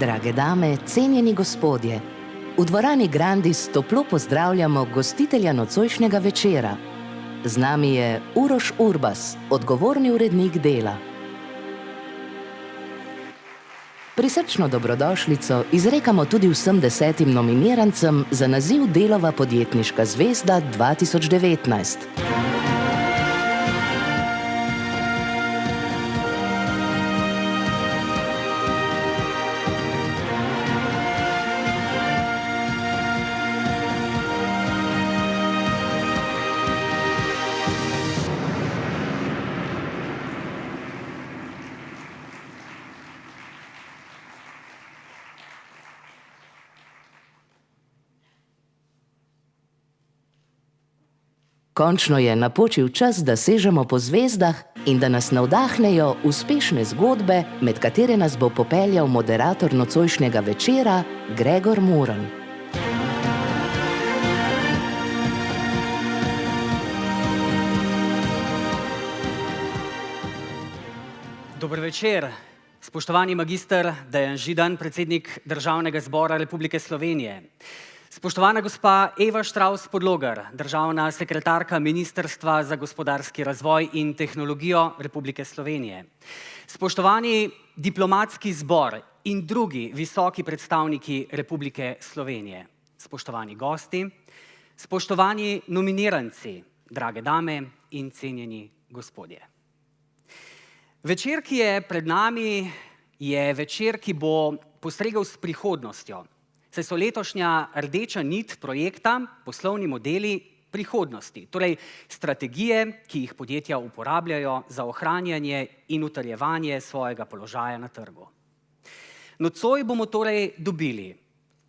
Drage dame, cenjeni gospodje, v dvorani Grandis toplo pozdravljamo gostitelja nocojšnjega večera. Z nami je Uroš Urbas, odgovorni urednik Dela. Prisrčno dobrodošlico izrekamo tudi vsem 10 nominirancem za naziv Delova podjetniška zvezda 2019. Končno je napočil čas, da sežemo po zvezdah in da nas navdahnejo uspešne zgodbe, med katere nas bo popeljal moderator nocojšnjega večera Gregor Murn. Dober večer, spoštovani magister Dejan Židan, predsednik Državnega zbora Republike Slovenije. Spoštovana gospa Eva Štravs-Podlogar, državna sekretarka Ministrstva za gospodarski razvoj in tehnologijo Republike Slovenije. Spoštovani diplomatski zbor in drugi visoki predstavniki Republike Slovenije. Spoštovani gosti, spoštovani nominiranci, drage dame in cenjeni gospodje. Večer, ki je pred nami, je večer, ki bo postregel s prihodnostjo. Saj so letošnja rdeča nit projekta poslovni modeli prihodnosti, torej strategije, ki jih podjetja uporabljajo za ohranjanje in utrjevanje svojega položaja na trgu. Nocoj bomo torej dobili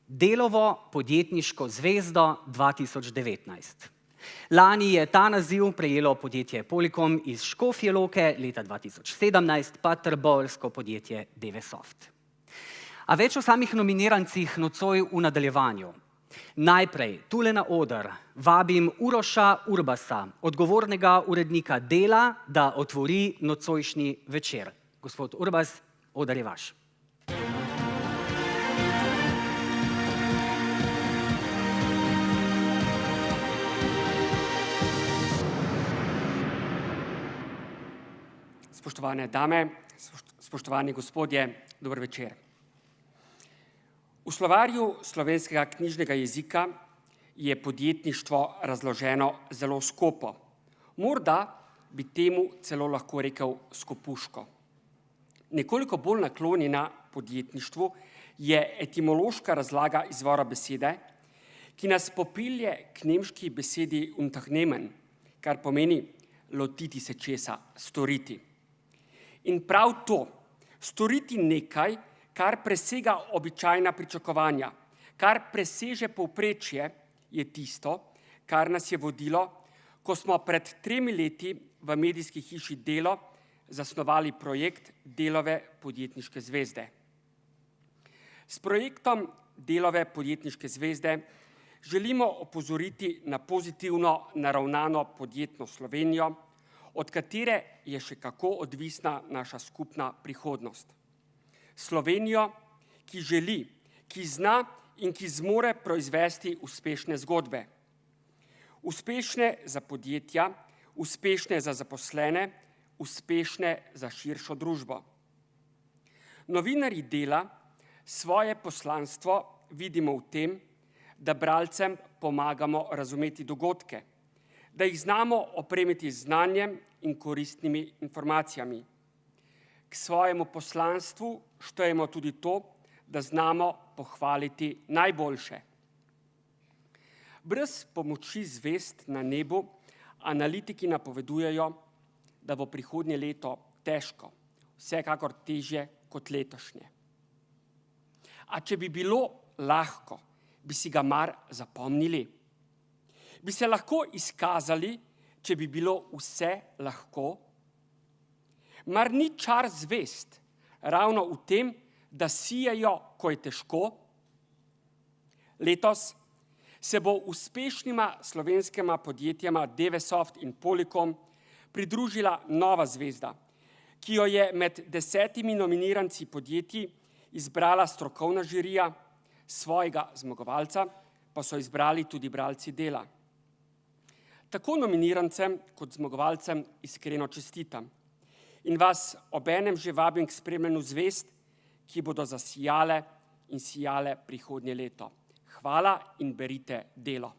Delovo podjetniško zvezdo 2019. Lani je ta naziv prejelo podjetje Polycom iz Škofje Loke, leta 2017 pa trboveljsko podjetje Dewesoft. A več o samih nominirancih nocoj v nadaljevanju. Najprej tule na oder vabim Uroša Urbasa, odgovornega urednika Dela, da otvori nocojšnji večer. Gospod Urbas, oder je vaš. Spoštovane dame, spoštovani gospodje, dober večer. V slovarju slovenskega knjižnega jezika je podjetništvo razloženo zelo skopo. Morda bi temu celo lahko rekel skopuško. Nekoliko bolj naklonjena podjetništvu je etimološka razlaga izvora besede, ki nas popelje k nemški besedi unternehmen, kar pomeni lotiti se česa, storiti. In prav to, storiti nekaj, kar presega običajna pričakovanja, kar preseže povprečje, je tisto, kar nas je vodilo, ko smo pred 3 leti v medijski hiši Delo zasnovali projekt Delove podjetniške zvezde. S projektom Delove podjetniške zvezde želimo opozoriti na pozitivno naravnano podjetno Slovenijo, od katere je še kako odvisna naša skupna prihodnost. Slovenijo, ki želi, ki zna in ki zmore proizvesti uspešne zgodbe. Uspešne za podjetja, uspešne za zaposlene, uspešne za širšo družbo. Novinarji Dela svoje poslanstvo vidimo v tem, da bralcem pomagamo razumeti dogodke, da jih znamo opremiti z znanjem in koristnimi informacijami. K svojemu poslanstvu štejemo tudi to, da znamo pohvaliti najboljše. Brez pomoči zvezd na nebu analitiki napovedujejo, da bo prihodnje leto težko, vsekakor težje kot letošnje. A če bi bilo lahko, bi si ga mar zapomnili? Bi se lahko izkazali, če bi bilo vse lahko? Mar ni čar zvezd ravno v tem, da sijajo, ko je težko? Letos se bo uspešnima slovenskima podjetjama Dewesoft in Polycom pridružila nova zvezda, ki jo je med 10 nominiranci podjetij izbrala strokovna žirija, svojega zmagovalca pa so izbrali tudi bralci Dela. Tako nominirancem kot zmagovalcem iskreno čestitam in vas obenem že vabim k spremljanju zvezd, ki bodo zasijale in sijale prihodnje leto. Hvala in berite Delo.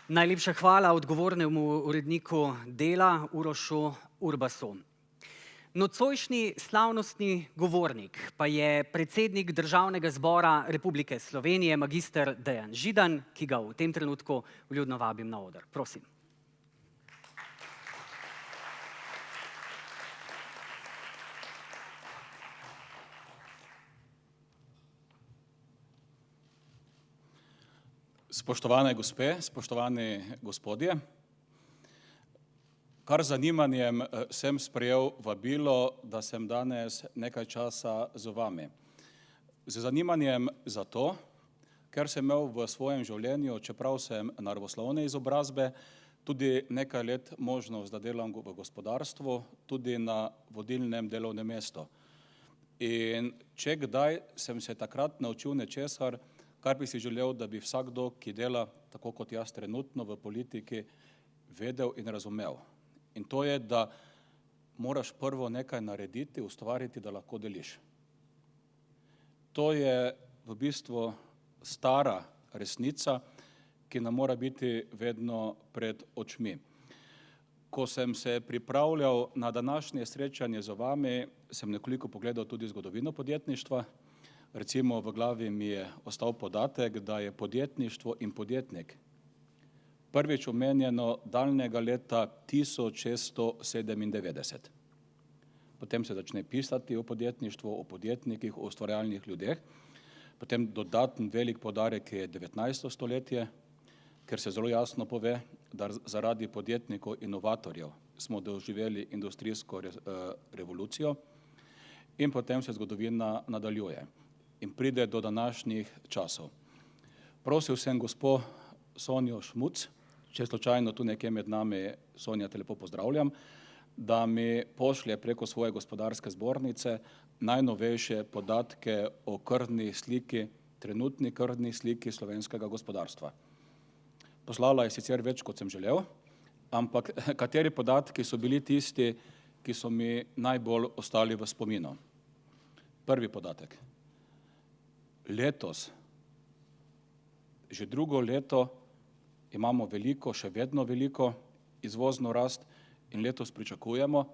Najlepša hvala odgovornemu uredniku Dela Urošu Urbasu. Nocojšnji slavnostni govornik pa je predsednik Državnega zbora Republike Slovenije, magister Dejan Židan, ki ga v tem trenutku vljudno vabim na oder. Prosim. Spoštovane gospe, spoštovani gospodje, kar z zanimanjem sem sprejel vabilo, da sem danes nekaj časa z vami. Z zanimanjem zato, ker sem imel v svojem življenju, čeprav sem naravoslovne izobrazbe, tudi nekaj let možnost, da delam v gospodarstvu, tudi na vodilnem delovnem mestu. In če kdaj sem se takrat naučil nečesar, kar bi si želel, da bi vsakdo, ki dela tako kot jaz trenutno v politiki, vedel in razumel. In to je, da moraš prvo nekaj narediti, ustvariti, da lahko deliš. To je v bistvu stara resnica, ki nam mora biti vedno pred očmi. Ko sem se pripravljal na današnje srečanje z vami, sem nekoliko pogledal tudi zgodovino podjetništva. Recimo v glavi mi je ostal podatek, da je podjetništvo in podjetnik prvič omenjeno daljnega leta 1697. Potem se začne pisati o podjetništvu, o podjetnikih, o ustvarjalnih ljudeh. Potem dodaten velik poudarek je 19. stoletje, ker se zelo jasno pove, da zaradi podjetnikov inovatorjev smo doživeli industrijsko revolucijo in potem se zgodovina nadaljuje in pride do današnjih časov. Prosil sem gospo Sonjo Šmuc, če slučajno tu nekje med nami, Sonja, te lepo pozdravljam, da mi pošlje preko svoje gospodarske zbornice najnovejše podatke o krvni sliki, trenutni krvni sliki slovenskega gospodarstva. Poslala je sicer več, kot sem želel, ampak kateri podatki so bili tisti, ki so mi najbolj ostali v spominu. Prvi podatek. Letos, že drugo leto, imamo veliko, še vedno veliko izvozno rast in letos pričakujemo,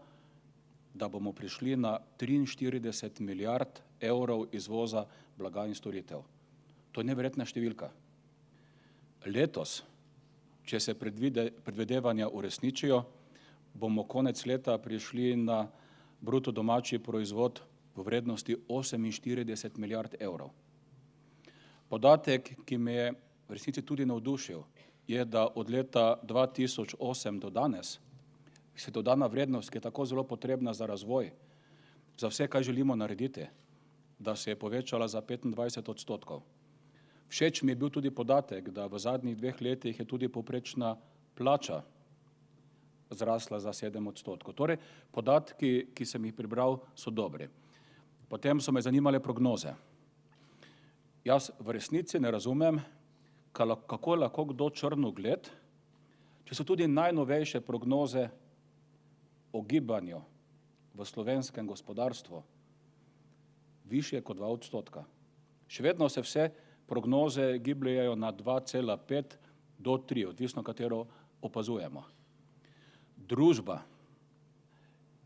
da bomo prišli na 43 milijard evrov izvoza blaga in storitev. To je neverjetna številka. Letos, če se predvidevanja uresničijo, bomo konec leta prišli na bruto domači proizvod v vrednosti 48 milijard evrov. Podatek, ki me je v resnici tudi navdušil, je, da od leta 2008 do danes se dodana vrednost, ki je tako zelo potrebna za razvoj, za vse, kaj želimo narediti, da se je povečala za 25%. Všeč mi je bil tudi podatek, da v zadnjih 2 letih je tudi povprečna plača zrasla za 7%. Torej, podatki, ki sem jih prebral, so dobri. Potem so me zanimale prognoze. Jaz v resnici ne razumem, kako je lahko kdo črnogled, če so tudi najnovejše prognoze o gibanju v slovenskem gospodarstvu višje kot 2%. Še vedno se vse prognoze gibljajo na 2,5 do 3, odvisno katero opazujemo. Družba,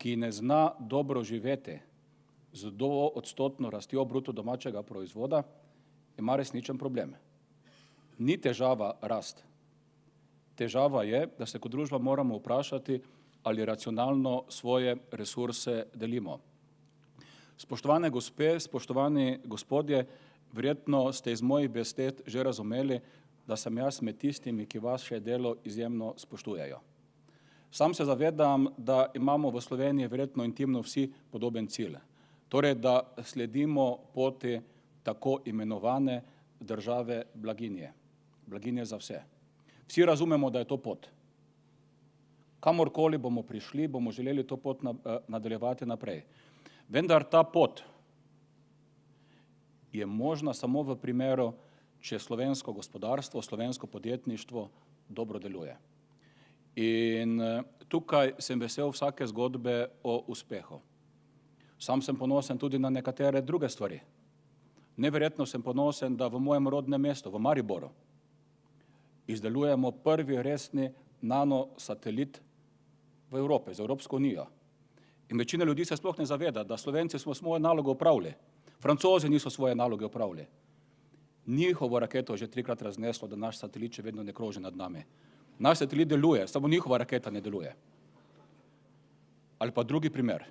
ki ne zna dobro živeti z 2% rastjo bruto domačega proizvoda, ima resničen problem. Ni težava rast. Težava je, da se kot družba moramo vprašati, ali racionalno svoje resurse delimo. Spoštovane gospe, spoštovani gospodje, verjetno ste iz mojih besed že razumeli, da sem jaz med tistimi, ki vaše delo izjemno spoštujejo. Sam se zavedam, da imamo v Sloveniji verjetno intimno vsi podoben cilj. Torej, da sledimo poti tako imenovane države blaginje. Blaginje za vse. Vsi razumemo, da je to pot. Kamorkoli bomo prišli, bomo želeli to pot nadaljevati naprej. Vendar ta pot je možna samo v primeru, če slovensko gospodarstvo, slovensko podjetništvo dobro deluje. In tukaj sem vesel vsake zgodbe o uspehu. Sam sem ponosen tudi na nekatere druge stvari. Neverjetno sem ponosen, da v mojem rodnem mestu, v Mariboru, izdelujemo prvi resni nanosatelit v Evropi, za Evropsko unijo. In večina ljudi se sploh ne zaveda, da Slovenci smo svoje naloge opravili. Francozi niso svoje naloge opravili. Njihovo raketo je že 3-krat razneslo, da naš satelit še vedno ne kroži nad nami. Naš satelit deluje, samo njihova raketa ne deluje. Ali pa drugi primer.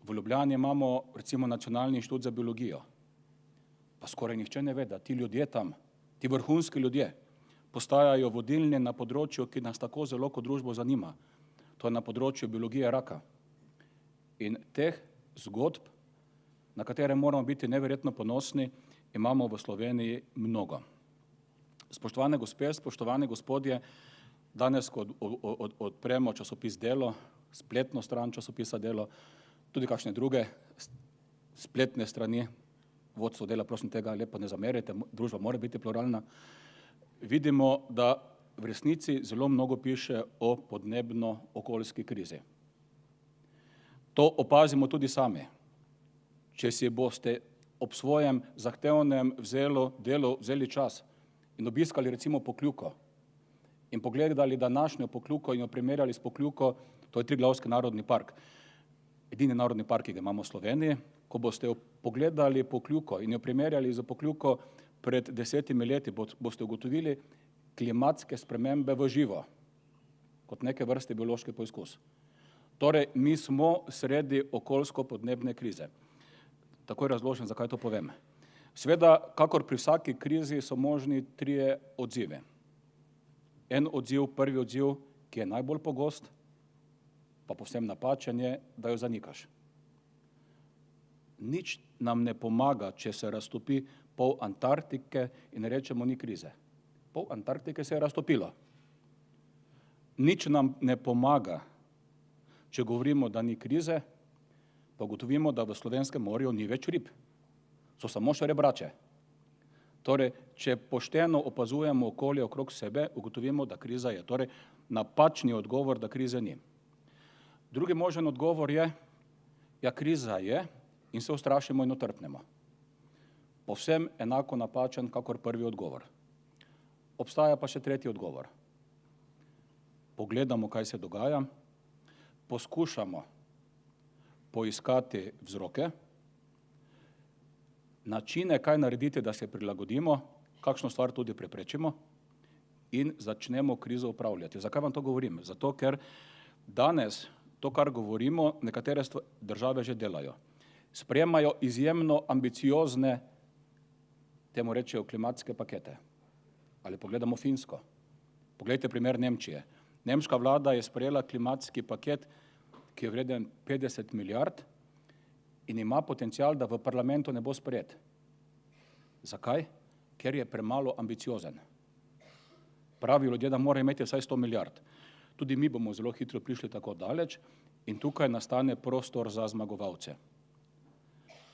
V Ljubljani imamo recimo Nacionalni inštitut za biologijo. Pa skoraj nihče ne ve, da ti ljudje tam, ti vrhunski ljudje, postajajo vodilni na področju, ki nas tako zelo kot družbo zanima. To je na področju biologije raka. In teh zgodb, na katere moramo biti neverjetno ponosni, imamo v Sloveniji mnogo. Spoštovane gospe, spoštovani gospodje, danes, ko odpremo časopis Delo, spletno stran časopisa Delo, tudi kakšne druge spletne strani, vodstvo Dela, prosim, tega lepo ne zamerite, družba mora biti pluralna, vidimo, da v resnici zelo mnogo piše o podnebno-okoljski krizi. To opazimo tudi sami. Če si boste ob svojem zahtevnem delu vzeli čas in obiskali recimo Pokljuko in pogledali današnjo Pokljuko in jo primerjali s Pokljuko, to je Triglavski narodni park, edini narodni park, ki ga imamo v Sloveniji, ko boste pogledali Pokljuko in jo primerjali z Pokljuko pred 10 leti, boste ugotovili klimatske spremembe v živo, kot neke vrste biološki poizkus. Torej, mi smo sredi okoljsko-podnebne krize. Takoj razložim, zakaj to povem. Seveda, kakor pri vsaki krizi so možni 3 odzivi. En odziv, prvi odziv, ki je najbolj pogost, pa povsem napačen je, da jo zanikaš. Nič nam ne pomaga, če se raztopi pol Antarktike in rečemo, ni krize. Pol Antarktike se je raztopilo. Nič nam ne pomaga, če govorimo, da ni krize, pa ugotovimo, da v Slovenskem morju ni več rib. So samo še rebrače. Torej, če pošteno opazujemo okolje okrog sebe, ugotovimo, da kriza je. Torej, napačni odgovor, da krize ni. Drugi možen odgovor je, ja, kriza je in se ustrašimo in otrpnemo. Povsem enako napačen, kakor prvi odgovor. Obstaja pa še tretji odgovor. Pogledamo, kaj se dogaja, poskušamo poiskati vzroke, načine, kaj narediti, da se prilagodimo, kakšno stvar tudi preprečimo in začnemo krizo upravljati. Zakaj vam to govorim? Zato, ker danes to, kar govorimo, nekatere države že delajo. Sprejemajo izjemno ambiciozne, temu rečejo, klimatske pakete. Ali pogledamo Finsko. Poglejte primer Nemčije. Nemška vlada je sprejela klimatski paket, ki je vreden 50 milijard in ima potencial, da v parlamentu ne bo sprejet. Zakaj? Ker je premalo ambiciozen. Pravijo ljudje, da mora imeti vsaj 100 milijard. Tudi mi bomo zelo hitro prišli tako daleč in tukaj nastane prostor za zmagovalce.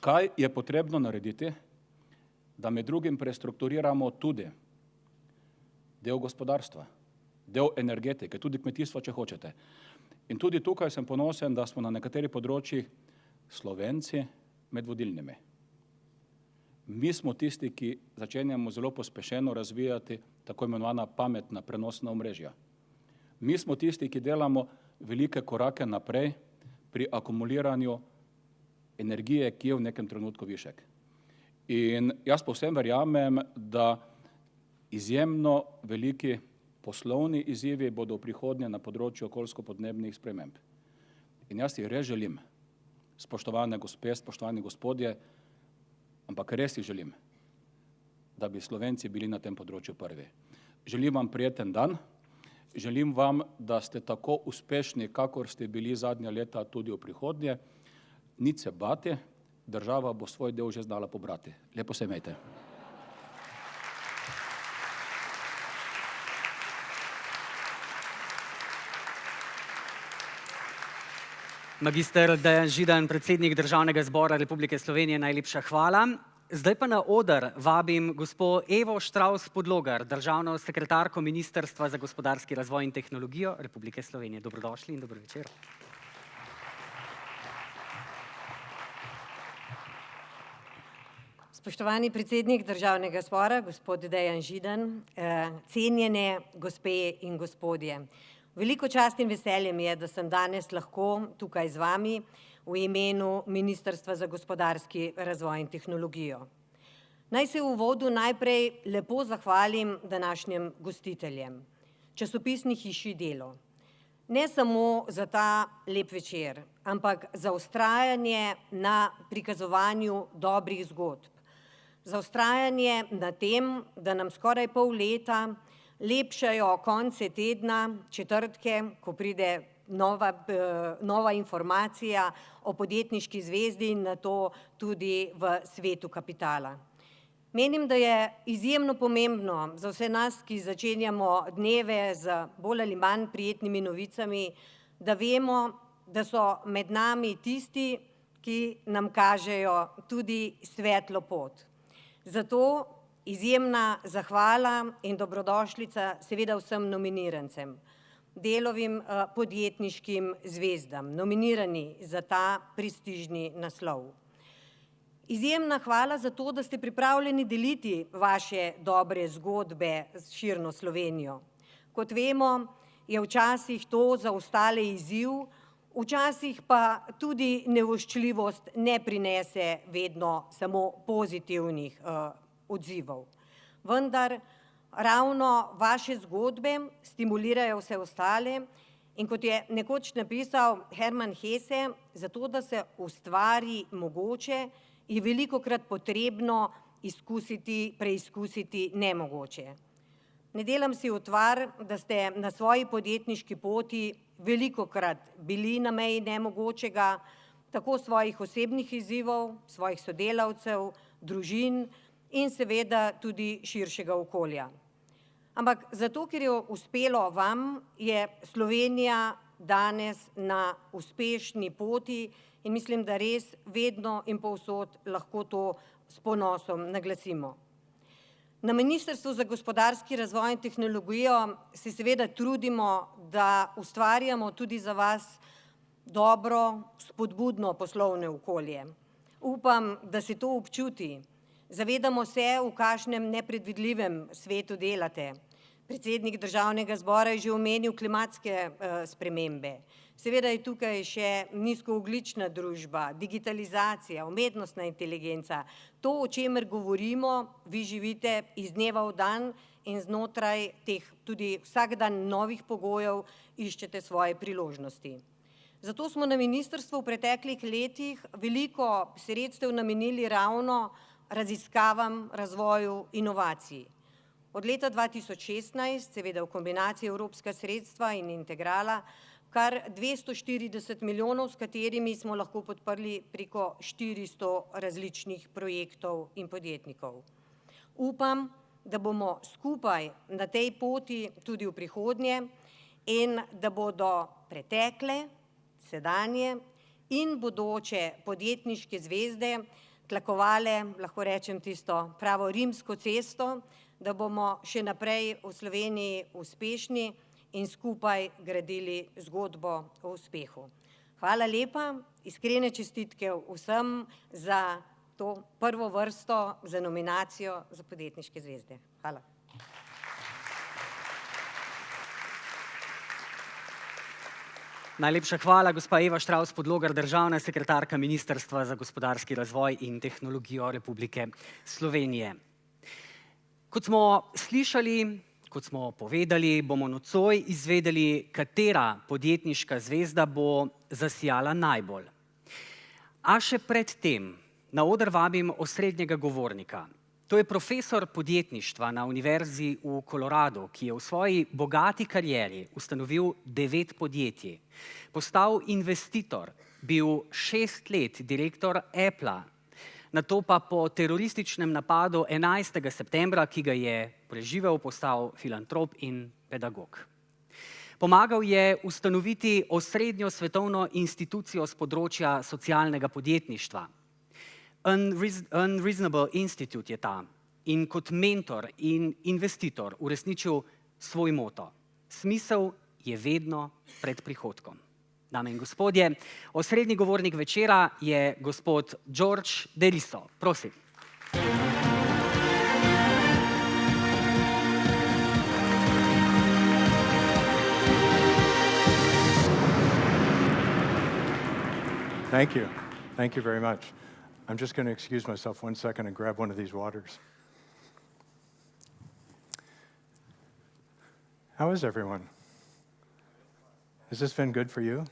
Kaj je potrebno narediti, da med drugim prestrukturiramo tudi del gospodarstva, del energetike, tudi kmetijstva, če hočete. In tudi tukaj sem ponosen, da smo na nekaterih področjih Slovenci med vodilnimi. Mi smo tisti, ki začenjamo zelo pospešeno razvijati tako imenovana pametna prenosna omrežja. Mi smo tisti, ki delamo velike korake naprej pri akumuliranju energije, ki je v nekem trenutku višek. In jaz povsem verjamem, da izjemno veliki poslovni izzivi bodo v prihodnje na področju okoljsko-podnebnih sprememb. In jaz si res želim, spoštovane gospe, spoštovani gospodje, ampak res si želim, da bi Slovenci bili na tem področju prvi. Želim vam prijeten dan, želim vam, da ste tako uspešni, kakor ste bili zadnja leta tudi v prihodnje. Nič se bati, država bo svoj del že znala pobrati. Lepo se imejte. Magister Dejan Židan, predsednik Državnega zbora Republike Slovenije, najlepša hvala. Zdaj pa na oder vabim gospo Evo Štravs Podlogar, državno sekretarko Ministrstva za gospodarski razvoj in tehnologijo Republike Slovenije. Dobrodošli in dober večer. Spoštovani predsednik Državnega zbora, gospod Dejan Židan, cenjene gospe in gospodje. Veliko čast in veselje mi je, da sem danes lahko tukaj z vami v imenu Ministrstva za gospodarski razvoj in tehnologijo. Naj se v uvodu najprej lepo zahvalim današnjim gostiteljem, časopisni hiši Delo. Ne samo za ta lep večer, ampak za vztrajanje na prikazovanju dobrih zgodb. Za vztrajanje na tem, da nam skoraj pol leta lepšajo konce tedna, četrtke, ko pride nova informacija o podjetniški zvezdi in nato tudi v svetu kapitala. Menim, da je izjemno pomembno za vse nas, ki začenjamo dneve z bolj ali manj prijetnimi novicami, da vemo, da so med nami tisti, ki nam kažejo tudi svetlo pot. Zato izjemna zahvala in dobrodošlica seveda vsem nominirancem, Delovim podjetniškim zvezdam, nominirani za ta prestižni naslov. Izjemna hvala za to, da ste pripravljeni deliti vaše dobre zgodbe s širno Slovenijo. Kot vemo, je včasih to za ostale izziv, včasih pa tudi nevoščljivost ne prinese vedno samo pozitivnih odzivov. Vendar ravno vaše zgodbe stimulirajo vse ostale in kot je nekoč napisal Hermann Hesse, zato da se ustvari mogoče, je velikokrat potrebno preizkusiti nemogoče. Ne delam si utvar, da ste na svoji podjetniški poti velikokrat bili na meji nemogočega, tako svojih osebnih izzivov, svojih sodelavcev, družin in seveda tudi širšega okolja. Ampak zato, ker je uspelo vam, je Slovenija danes na uspešni poti in mislim, da res vedno in povsod lahko to s ponosom naglasimo. Na Ministrstvu za gospodarski razvoj in tehnologijo se seveda trudimo, da ustvarjamo tudi za vas dobro, spodbudno poslovno okolje. Upam, da se to občuti. Zavedamo se, v kakšnem nepredvidljivem svetu delate. Predsednik Državnega zbora je že omenil klimatske spremembe. Seveda je tukaj še nizkoogljična družba, digitalizacija, umetnostna inteligenca. To, o čemer govorimo, vi živite iz dneva v dan in znotraj teh tudi vsak dan novih pogojev iščete svoje priložnosti. Zato smo na ministrstvu v preteklih letih veliko sredstev namenili ravno raziskavam, razvoju, inovacij. Od leta 2016, seveda v kombinaciji evropska sredstva in integrala, kar 240 milijonov, s katerimi smo lahko podprli preko 400 različnih projektov in podjetnikov. Upam, da bomo skupaj na tej poti tudi v prihodnje in da bodo pretekle, sedanje in bodoče podjetniške zvezde tlakovale, lahko rečem tisto pravo rimsko cesto, da bomo še naprej v Sloveniji uspešni in skupaj gradili zgodbo o uspehu. Hvala lepa, iskrene čestitke vsem za to prvo vrsto, za nominacijo za podjetniške zvezde. Hvala. Najlepša hvala, gospa Eva Štravs Podlogar, državna sekretarka Ministrstva za gospodarski razvoj in tehnologijo Republike Slovenije. Kot smo slišali, kot smo povedali, bomo nocoj izvedeli, katera podjetniška zvezda bo zasijala najbolj. A še pred tem na oder vabim osrednjega govornika. To je profesor podjetništva na Univerzi v Koloradu, ki je v svoji bogati karieri ustanovil 9 podjetij, postal investitor, bil 6 let direktor Appla, nato pa po terorističnem napadu 11. septembra, ki ga je preživel, postal filantrop in pedagog. Pomagal je ustanoviti osrednjo svetovno institucijo z področja socialnega podjetništva. Unreasonable Institute je ta in kot mentor in investitor uresničil svoj moto. Smisel je vedno pred prihodkom. Dame in gospodje, osrednji govornik večera je gospod George Deriso. Prosim. Thank you. Thank you very much. I'm just going to excuse myself 1 second and grab one of these waters. How is everyone? Has this been good for you?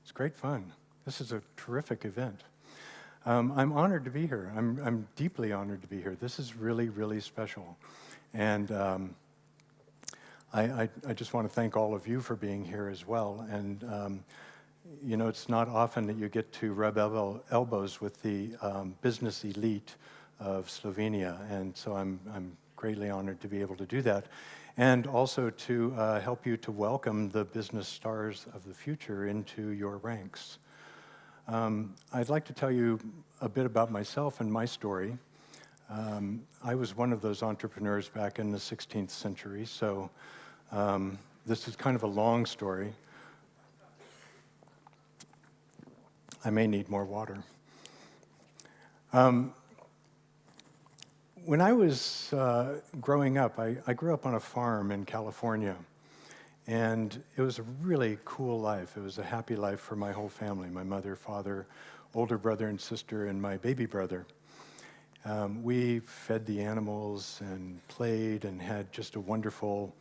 It's great fun. This is a terrific event. I'm honored to be here. I'm deeply honored to be here. This is really, really special. And I just want to thank all of you for being here as well. And you know, it's not often that you get to rub elbows with the business elite of Slovenia, and so I'm greatly honored to be able to do that, and also to help you to welcome the business stars of the future into your ranks. I'd like to tell you a bit about myself and my story. I was one of those entrepreneurs back in the 16th century, so this is kind of a long story. I may need more water. When I was growing up, I grew up on a farm in California, and it was a really cool life. It was a happy life for my whole family, my mother, father, older brother and sister, and my baby brother. We fed the animals and played and had just a wonderful,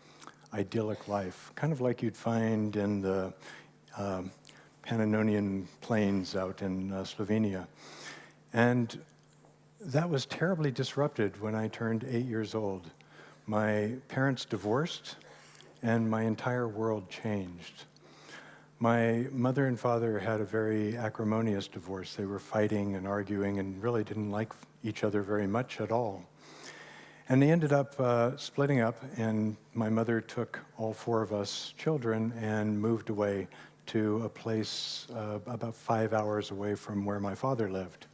idyllic life, kind of like you'd find in the Pannonian Plains out in Slovenia. And that was terribly disrupted when I turned 8 years old. My parents divorced, and my entire world changed. My mother and father had a very acrimonious divorce. They were fighting and arguing and really didn't like each other very much at all. And they ended up splitting up, and my mother took all 4 of us children and moved away to a place about 5 hours away from where my father lived.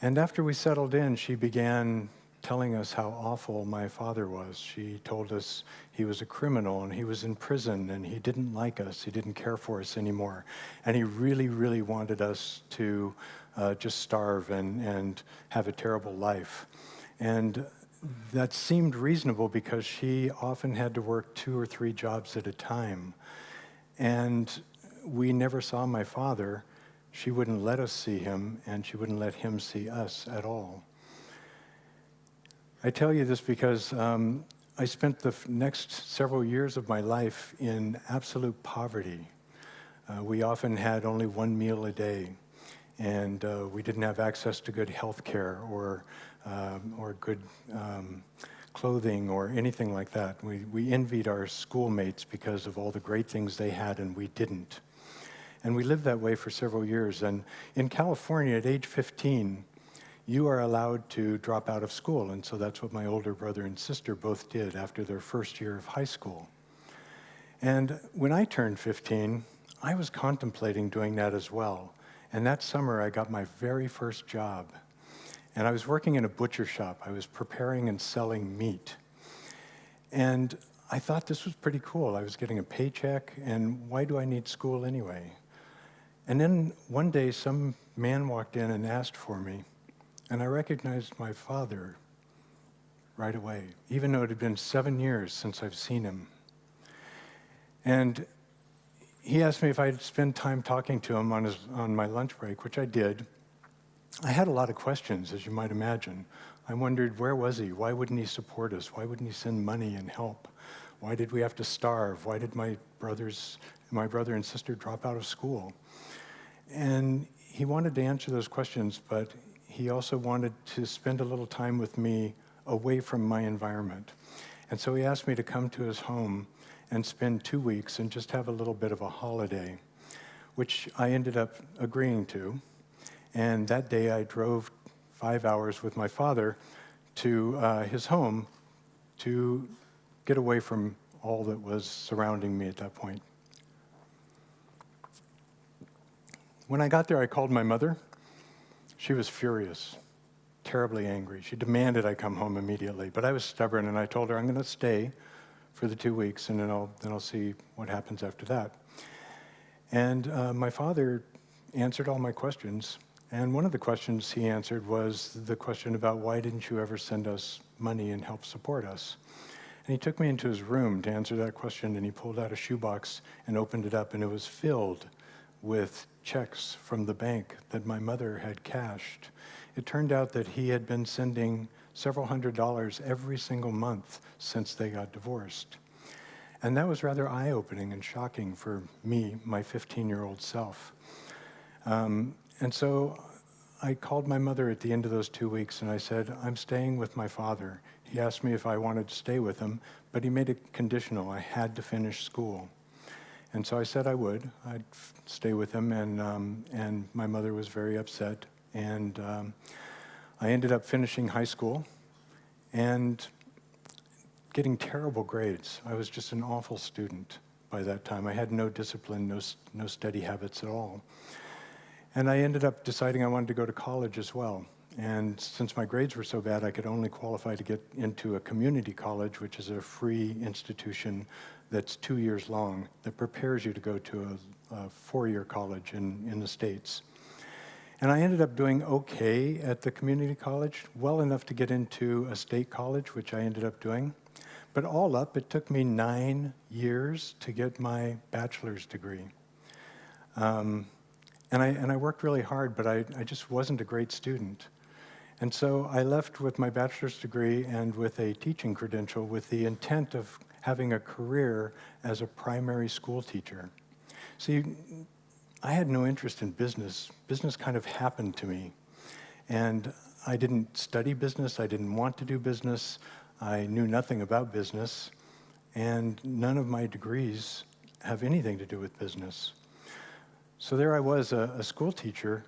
And after we settled in, she began telling us how awful my father was. She told us he was a criminal and he was in prison and he didn't like us, he didn't care for us anymore. And he really, really wanted us to just starve and have a terrible life. And that seemed reasonable because she often had to work 2 or 3 jobs at a time. And we never saw my father. She wouldn't let us see him, and she wouldn't let him see us at all. I tell you this because I spent the next several years of my life in absolute poverty. We often had only 1 meal a day, and we didn't have access to good health care or good clothing or anything like that. We envied our schoolmates because of all the great things they had and we didn't. And we lived that way for several years. And in California, at age 15, you are allowed to drop out of school. And so that's what my older brother and sister both did after their first year of high school. And when I turned 15, I was contemplating doing that as well. And that summer, I got my very first job. And I was working in a butcher shop. I was preparing and selling meat. And I thought this was pretty cool. I was getting a paycheck, and why do I need school anyway? And then one day, some man walked in and asked for me, and I recognized my father right away, even though it had been 7 years since I've seen him. And he asked me if I'd spend time talking to him on my lunch break, which I did. I had a lot of questions, as you might imagine. I wondered, where was he? Why wouldn't he support us? Why wouldn't he send money and help? Why did we have to starve? Why did my brother and sister drop out of school? And he wanted to answer those questions, but he also wanted to spend a little time with me away from my environment. And so he asked me to come to his home and spend 2 weeks and just have a little bit of a holiday, which I ended up agreeing to. And that day I drove 5 hours with my father to his home to get away from all that was surrounding me at that point. When I got there, I called my mother. She was furious, terribly angry. She demanded I come home immediately, but I was stubborn, and I told her I'm going to stay for the 2 weeks, and then I'll see what happens after that. And my father answered all my questions, and one of the questions he answered was the question about why didn't you ever send us money and help support us? And he took me into his room to answer that question, and he pulled out a shoebox and opened it up, and it was filled with checks from the bank that my mother had cashed. It turned out that he had been sending several $100s every single month since they got divorced. And that was rather eye-opening and shocking for me, my 15-year-old self. And so I called my mother at the end of those 2 weeks, and I said, I'm staying with my father. He asked me if I wanted to stay with him, but he made it conditional. I had to finish school. And so I said I would. I'd stay with him, and my mother was very upset. And I ended up finishing high school and getting terrible grades. I was just an awful student by that time. I had no discipline, no study habits at all. And I ended up deciding I wanted to go to college as well. And since my grades were so bad, I could only qualify to get into a community college, which is a free institution that's 2 years long, that prepares you to go to a four-year college in the States. And I ended up doing okay at the community college, well enough to get into a state college, which I ended up doing. But all up, it took me 9 years to get my bachelor's degree. And I worked really hard, but I just wasn't a great student. And so I left with my bachelor's degree and with a teaching credential with the intent of having a career as a primary school teacher. See, I had no interest in business. Business kind of happened to me. And I didn't study business. I didn't want to do business. I knew nothing about business. And none of my degrees have anything to do with business. So there I was, a school teacher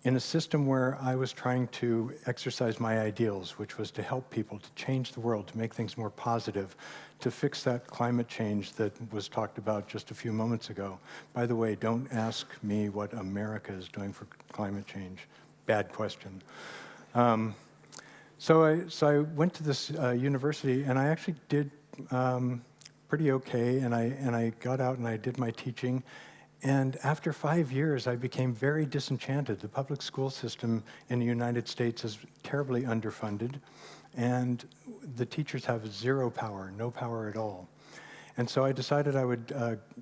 in a system where I was trying to exercise my ideals, which was to help people, to change the world, to make things more positive, to fix that climate change that was talked about just a few moments ago. By the way, don't ask me what America is doing for climate change. Bad question. So I went to this university, and I actually did pretty okay, and I got out and I did my teaching. And after 5 years, I became very disenchanted. The public school system in the United States is terribly underfunded, and the teachers have zero power, no power at all. And so I decided I would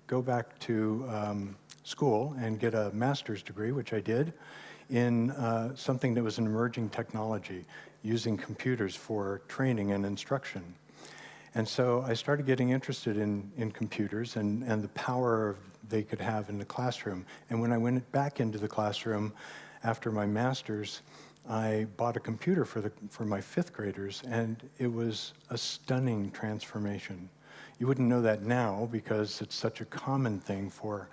go back to school and get a master's degree, which I did, in something that was an emerging technology, using computers for training and instruction. And so I started getting interested in computers and the power they could have in the classroom. And when I went back into the classroom after my master's, I bought a computer for my fifth graders, and it was a stunning transformation. You wouldn't know that now because it's such a common thing for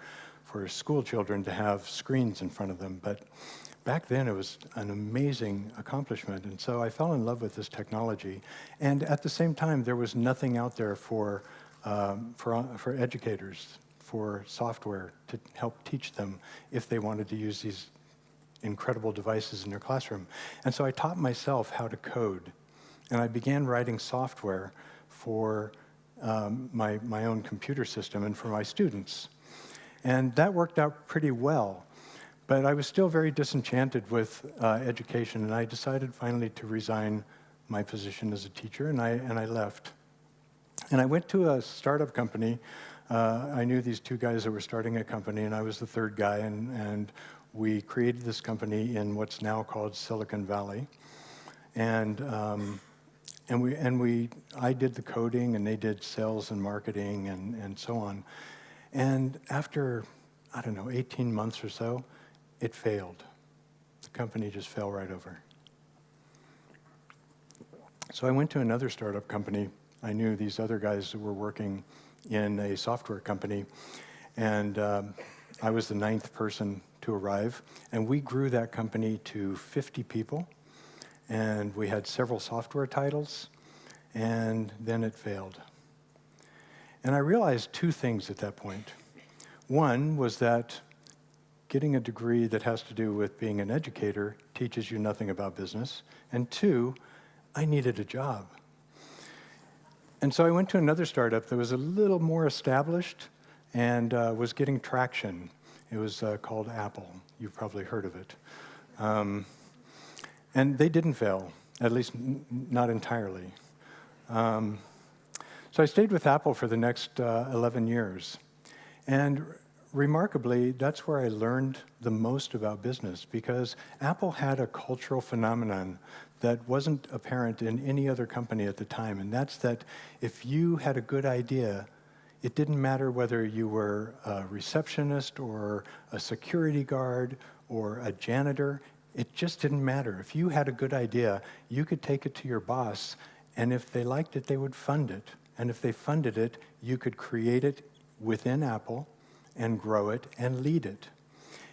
school children to have screens in front of them, but back then it was an amazing accomplishment. And so I fell in love with this technology. And at the same time, there was nothing out there for educators, for software to help teach them if they wanted to use these incredible devices in their classroom. And so I taught myself how to code. And I began writing software for my own computer system and for my students. And that worked out pretty well. But I was still very disenchanted with education, and I decided finally to resign my position as a teacher, and I left. And I went to a startup company. I knew these two guys that were starting a company, and I was the third guy, and we created this company in what's now called Silicon Valley. And I did the coding, and they did sales and marketing and so on. And after, 18 months or so, it failed. The company just fell right over. So I went to another startup company. I knew these other guys that were working in a software company, and I was the 9th person to arrive. And we grew that company to 50 people, and we had several software titles, and then it failed. And I realized two things at that point. One was that getting a degree that has to do with being an educator teaches you nothing about business. And two, I needed a job. And so I went to another startup that was a little more established and was getting traction. It was called Apple. You've probably heard of it. And they didn't fail, at least not entirely. So I stayed with Apple for the next 11 years. And remarkably, that's where I learned the most about business, because Apple had a cultural phenomenon that wasn't apparent in any other company at the time, and that's that if you had a good idea, it didn't matter whether you were a receptionist or a security guard or a janitor. It just didn't matter. If you had a good idea, you could take it to your boss, and if they liked it, they would fund it. And if they funded it, you could create it within Apple and grow it and lead it.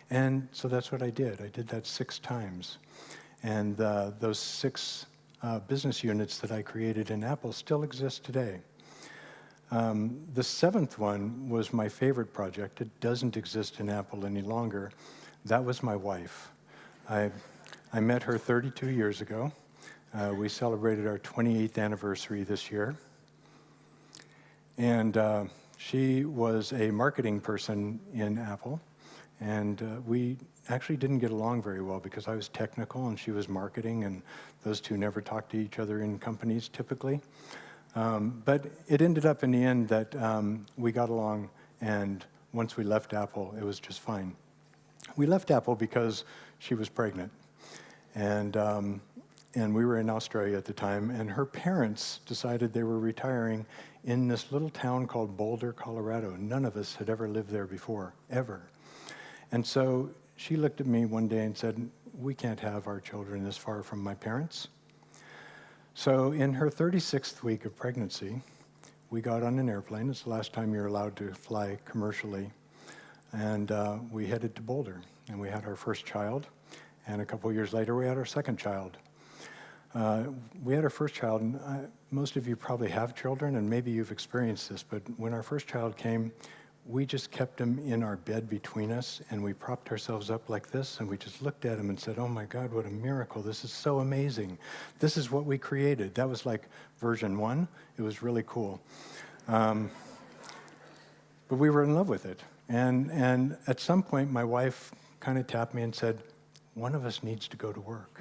And so that's what I did. I did that 6 times. And those 6 business units that I created in Apple still exist today. The 7th one was my favorite project. It doesn't exist in Apple any longer. That was my wife. I met her 32 years ago. We celebrated our 28th anniversary this year. And she was a marketing person in Apple. And we actually didn't get along very well because I was technical and she was marketing, and those two never talked to each other in companies typically. But it ended up in the end that we got along, and once we left Apple, it was just fine. We left Apple because she was pregnant. And we were in Australia at the time, and her parents decided they were retiring in this little town called Boulder, Colorado. None of us had ever lived there before, ever. And so she looked at me one day and said, "We can't have our children this far from my parents." So in her 36th week of pregnancy, we got on an airplane. It's the last time you're allowed to fly commercially. And we headed to Boulder, and we had our first child. And a couple years later, we had our second child. We had our first child, and most of you probably have children, and maybe you've experienced this, but when our first child came, we just kept him in our bed between us, and we propped ourselves up like this, and we just looked at him and said, "Oh my God, what a miracle. This is so amazing. This is what we created." That was like version 1. It was really cool. But we were in love with it. And at some point, my wife kind of tapped me and said, "One of us needs to go to work."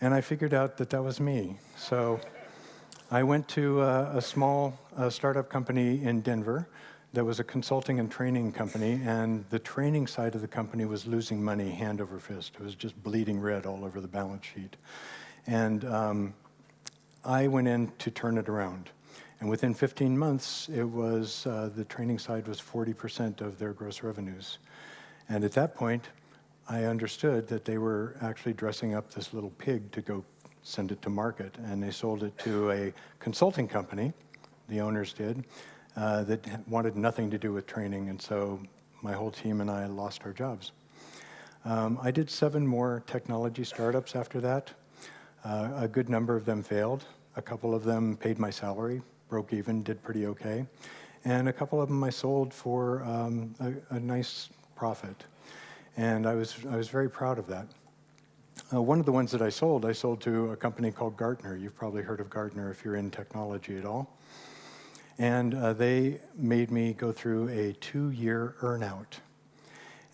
And I figured out that that was me. So I went to a small startup company in Denver that was a consulting and training company, and the training side of the company was losing money hand over fist. It was just bleeding red all over the balance sheet. And I went in to turn it around. And within 15 months, it was the training side was 40% of their gross revenues. And at that point, I understood that they were actually dressing up this little pig to go send it to market, and they sold it to a consulting company, the owners did, that wanted nothing to do with training, and so my whole team and I lost our jobs. I did 7 more technology startups after that. A good number of them failed. A couple of them paid my salary, broke even, did pretty okay. And a couple of them I sold for a nice profit. And I was very proud of that. One of the ones that I sold to a company called Gartner. You've probably heard of Gartner if you're in technology at all. And they made me go through a 2-year earnout.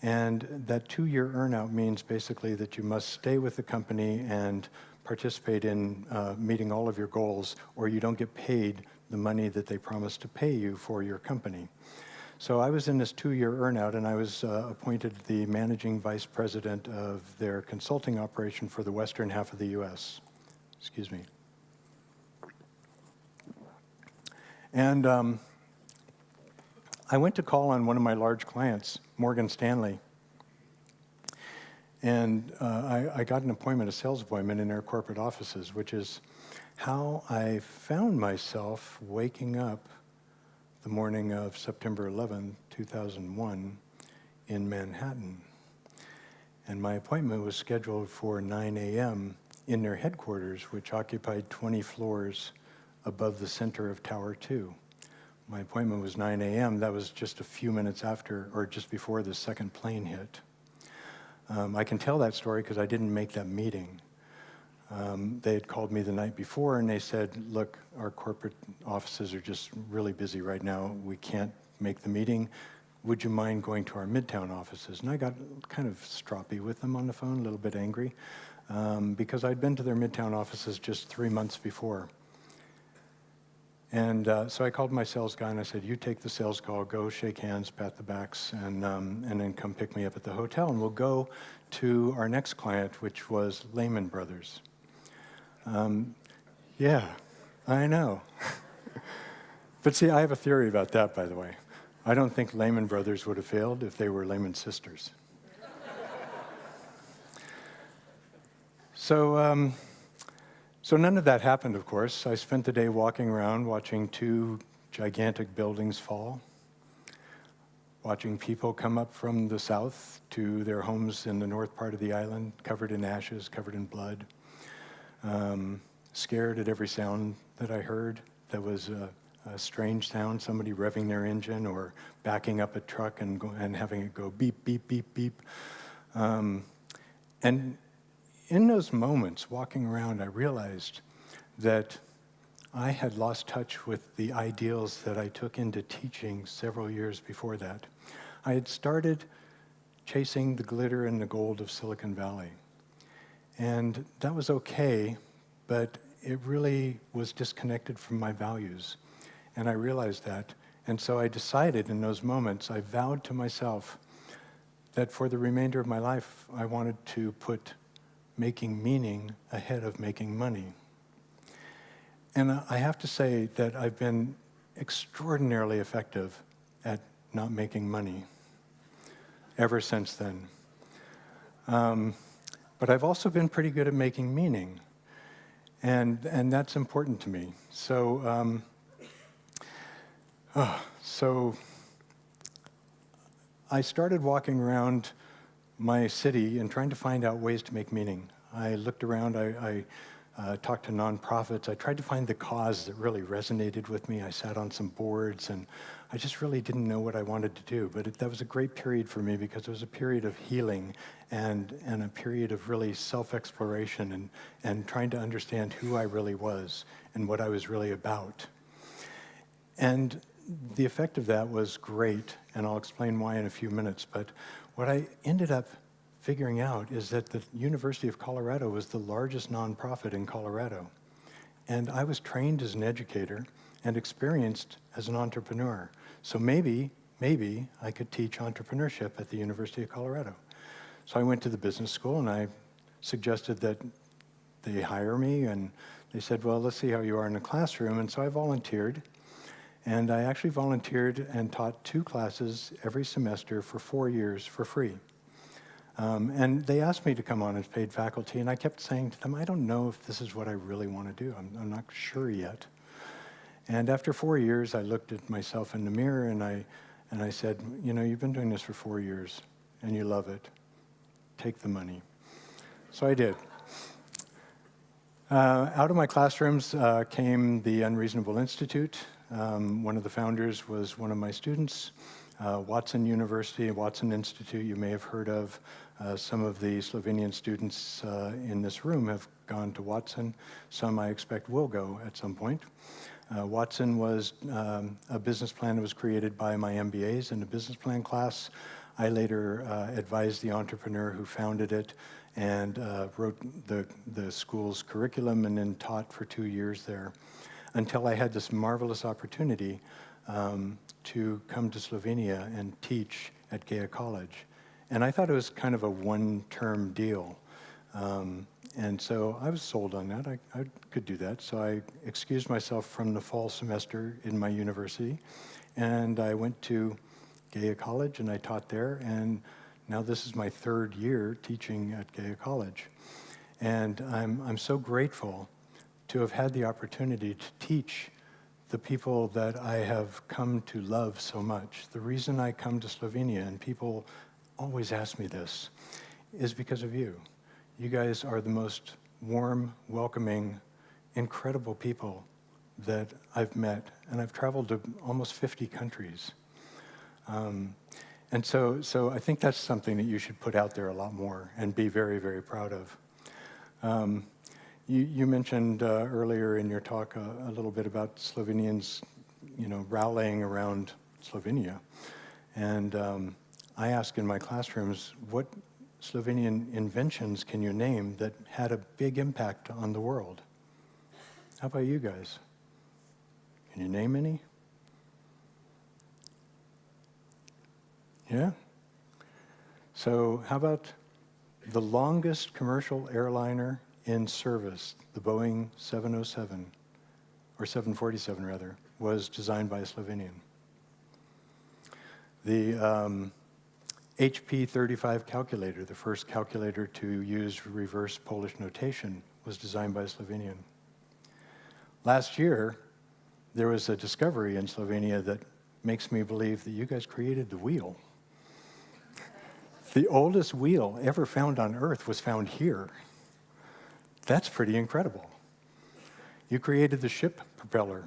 And that 2-year earnout means basically that you must stay with the company and participate in meeting all of your goals, or you don't get paid the money that they promised to pay you for your company. So I was in this 2-year earnout, and I was appointed the managing vice president of their consulting operation for the western half of the US. Excuse me. And I went to call on one of my large clients, Morgan Stanley. And I got an appointment, a sales appointment in their corporate offices, which is how I found myself waking up the morning of September 11, 2001, in Manhattan. And my appointment was scheduled for 9 a.m. in their headquarters, which occupied 20 floors above the center of Tower 2. My appointment was 9 a.m. That was just a few minutes after, or just before the second plane hit. I can tell that story because I didn't make that meeting. They had called me the night before and they said, look, our corporate offices are just really busy right now. We can't make the meeting. Would you mind going to our Midtown offices? And I got kind of stroppy with them on the phone, a little bit angry, because I'd been to their Midtown offices just 3 months before. And so I called my sales guy and I said, you take the sales call, go shake hands, pat the backs, and then come pick me up at the hotel. And we'll go to our next client, which was Lehman Brothers. Yeah, I know. But see, I have a theory about that, by the way. I don't think Lehman Brothers would have failed if they were Lehman sisters. So none of that happened, of course. I spent the day walking around, watching 2 gigantic buildings fall, watching people come up from the south to their homes in the north part of the island, covered in ashes, covered in blood, scared at every sound that I heard. That was a strange sound, somebody revving their engine or backing up a truck and having it go beep, beep, beep, beep. And in those moments, walking around, I realized that I had lost touch with the ideals that I took into teaching several years before that. I had started chasing the glitter and the gold of Silicon Valley. And that was okay, but it really was disconnected from my values. And I realized that. And so I decided in those moments, I vowed to myself that for the remainder of my life, I wanted to put making meaning ahead of making money. And I have to say that I've been extraordinarily effective at not making money ever since then. But I've also been pretty good at making meaning, and that's important to me. So I started walking around my city and trying to find out ways to make meaning. I looked around, I talked to nonprofits, I tried to find the cause that really resonated with me. I sat on some boards and I just really didn't know what I wanted to do, but that was a great period for me because it was a period of healing and a period of really self-exploration and trying to understand who I really was and what I was really about. And the effect of that was great, and I'll explain why in a few minutes, but what I ended up figuring out is that the University of Colorado was the largest nonprofit in Colorado. And I was trained as an educator and experienced as an entrepreneur. So maybe I could teach entrepreneurship at the University of Colorado. So I went to the business school and I suggested that they hire me, and they said, well, let's see how you are in the classroom. And so I volunteered. And I actually volunteered and taught 2 classes every semester for 4 years for free. And they asked me to come on as paid faculty, and I kept saying to them, I don't know if this is what I really want to do. I'm not sure yet. And after 4 years, I looked at myself in the mirror and I said, you know, you've been doing this for 4 years and you love it. Take the money. So I did. Out of my classrooms came the Unreasonable Institute. One of the founders was one of my students. Watson University, Watson Institute, you may have heard of. Some of the Slovenian students in this room have gone to Watson. Some I expect will go at some point. Watson was a business plan that was created by my MBAs in the business plan class. I later advised the entrepreneur who founded it and wrote the school's curriculum and then taught for 2 years there until I had this marvelous opportunity to come to Slovenia and teach at Gaia College. And I thought it was kind of a one-term deal. And so I was sold on that. I could do that. So I excused myself from the fall semester in my university, and I went to Gaia College and I taught there. And now this is my 3rd year teaching at Gaia College. And I'm so grateful to have had the opportunity to teach the people that I have come to love so much. The reason I come to Slovenia, and people always ask me this, is because of you. You guys are the most warm, welcoming, incredible people that I've met, and I've traveled to almost 50 countries. And so I think that's something that you should put out there a lot more and be very, very proud of. You mentioned earlier in your talk a little bit about Slovenians, rallying around Slovenia. And I ask in my classrooms, what Slovenian inventions can you name that had a big impact on the world? How about you guys? Can you name any? Yeah? So how about the longest commercial airliner in service, the Boeing 707, or 747 rather, was designed by a Slovenian. The HP 35 calculator, the first calculator to use reverse Polish notation, was designed by a Slovenian. Last year, there was a discovery in Slovenia that makes me believe that you guys created the wheel. The oldest wheel ever found on Earth was found here. That's pretty incredible. You created the ship propeller.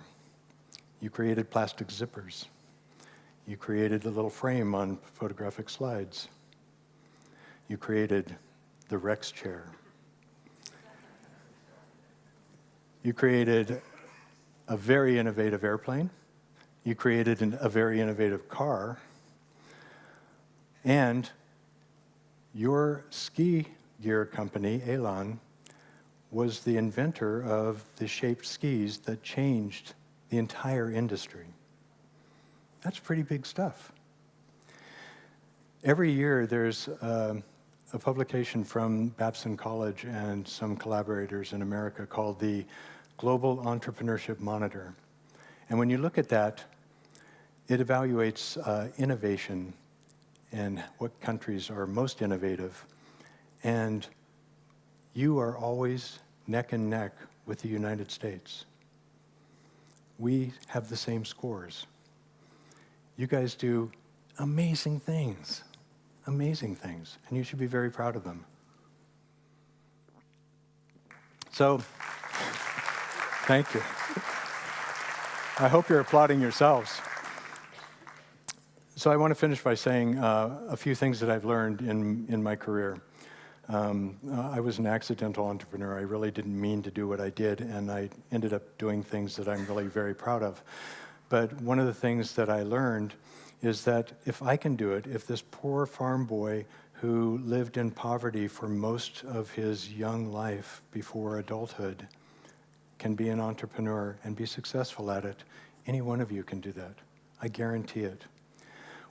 You created plastic zippers. You created the little frame on photographic slides. You created the Rex chair. You created a very innovative airplane. You created a very innovative car. And your ski gear company, Elan, was the inventor of the shaped skis that changed the entire industry. That's pretty big stuff. Every year there's a publication from Babson College and some collaborators in America called the Global Entrepreneurship Monitor. And when you look at that, it evaluates innovation and what countries are most innovative. And you are always neck and neck with the United States. We have the same scores. You guys do amazing things, and you should be very proud of them. So, thank you. I hope you're applauding yourselves. So I want to finish by saying a few things that I've learned in my career. I was an accidental entrepreneur. I really didn't mean to do what I did, and I ended up doing things that I'm really very proud of. But one of the things that I learned is that if I can do it, if this poor farm boy who lived in poverty for most of his young life before adulthood can be an entrepreneur and be successful at it, any one of you can do that. I guarantee it.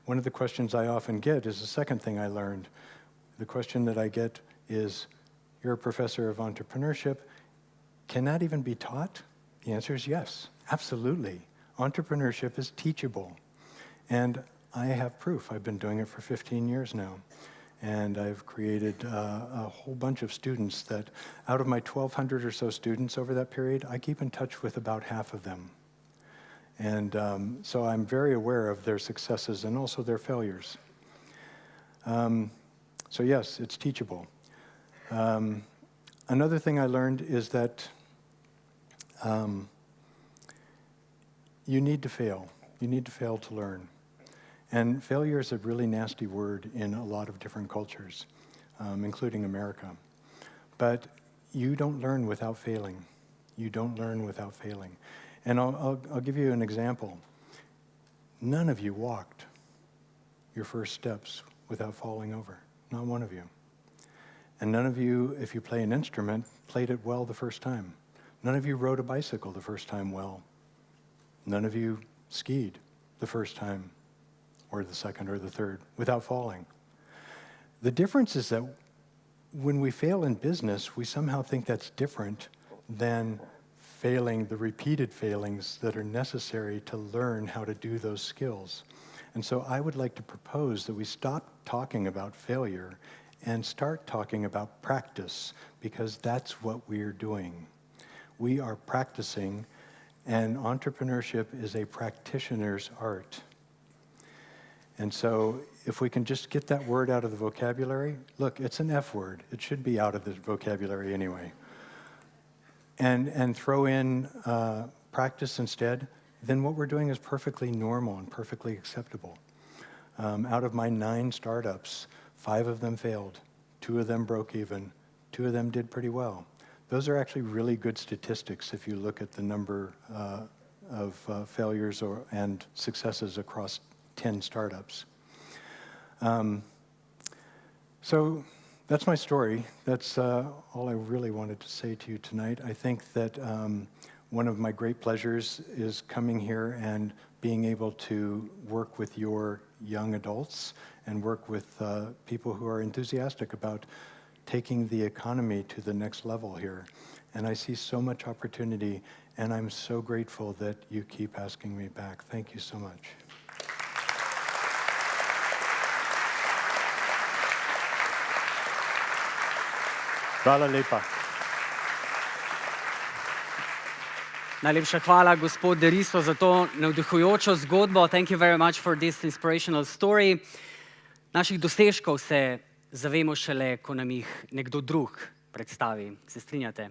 One of the questions I often get is the second thing I learned. The question that I get is, you're a professor of entrepreneurship. Can that even be taught? The answer is yes, absolutely. Entrepreneurship is teachable. And I have proof. I've been doing it for 15 years now. And I've created a whole bunch of students that, out of my 1,200 or so students over that period, I keep in touch with about half of them. And so I'm very aware of their successes and also their failures. So yes, it's teachable. Another thing I learned is that you need to fail. You need to fail to learn. And failure is a really nasty word in a lot of different cultures, including America. But you don't learn without failing. You don't learn without failing. And I'll give you an example. None of you walked your first steps without falling over. Not one of you. And none of you, if you play an instrument, played it well the first time. None of you rode a bicycle the first time well. None of you skied the first time, or the second or the third, without falling. The difference is that when we fail in business, we somehow think that's different than failing, the repeated failings that are necessary to learn how to do those skills. And so I would like to propose that we stop talking about failure and start talking about practice, because that's what we're doing. We are practicing, and entrepreneurship is a practitioner's art. And so if we can just get that word out of the vocabulary, look, it's an F word. It should be out of the vocabulary anyway. And throw in practice instead, then what we're doing is perfectly normal and perfectly acceptable. Out of my 9 startups, 5 of them failed, 2 of them broke even, 2 of them did pretty well. Those are actually really good statistics if you look at the number of failures and successes across 10 startups. So that's my story. That's all I really wanted to say to you tonight. I think that one of my great pleasures is coming here and being able to work with your young adults and work with people who are enthusiastic about taking the economy to the next level here. And I see so much opportunity, and I'm so grateful that you keep asking me back. Thank you so much. Hvala lepa. Najlepša hvala, gospod Deriso, za to navdihujočo zgodbo. Thank you very much for this inspirational story. Naših dosežkov se zavemo šele, ko nam jih nekdo drug predstavi. Se strinjate?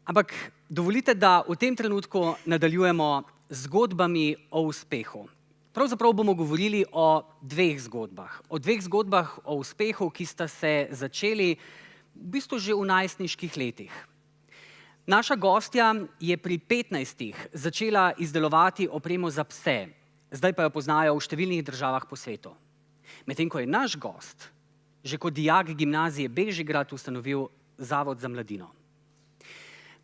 Ampak dovolite, da v tem trenutku nadaljujemo z zgodbami o uspehu. Pravzaprav bomo govorili o 2 zgodbah. O 2 zgodbah o uspehu, ki sta se začeli v bistvu že v najstniških letih. Naša gostja je pri 15 začela izdelovati opremo za pse, zdaj pa jo poznajo v številnih državah po svetu. Medtem ko je naš gost že kot dijak gimnazije Bežigrad ustanovil Zavod za mladino.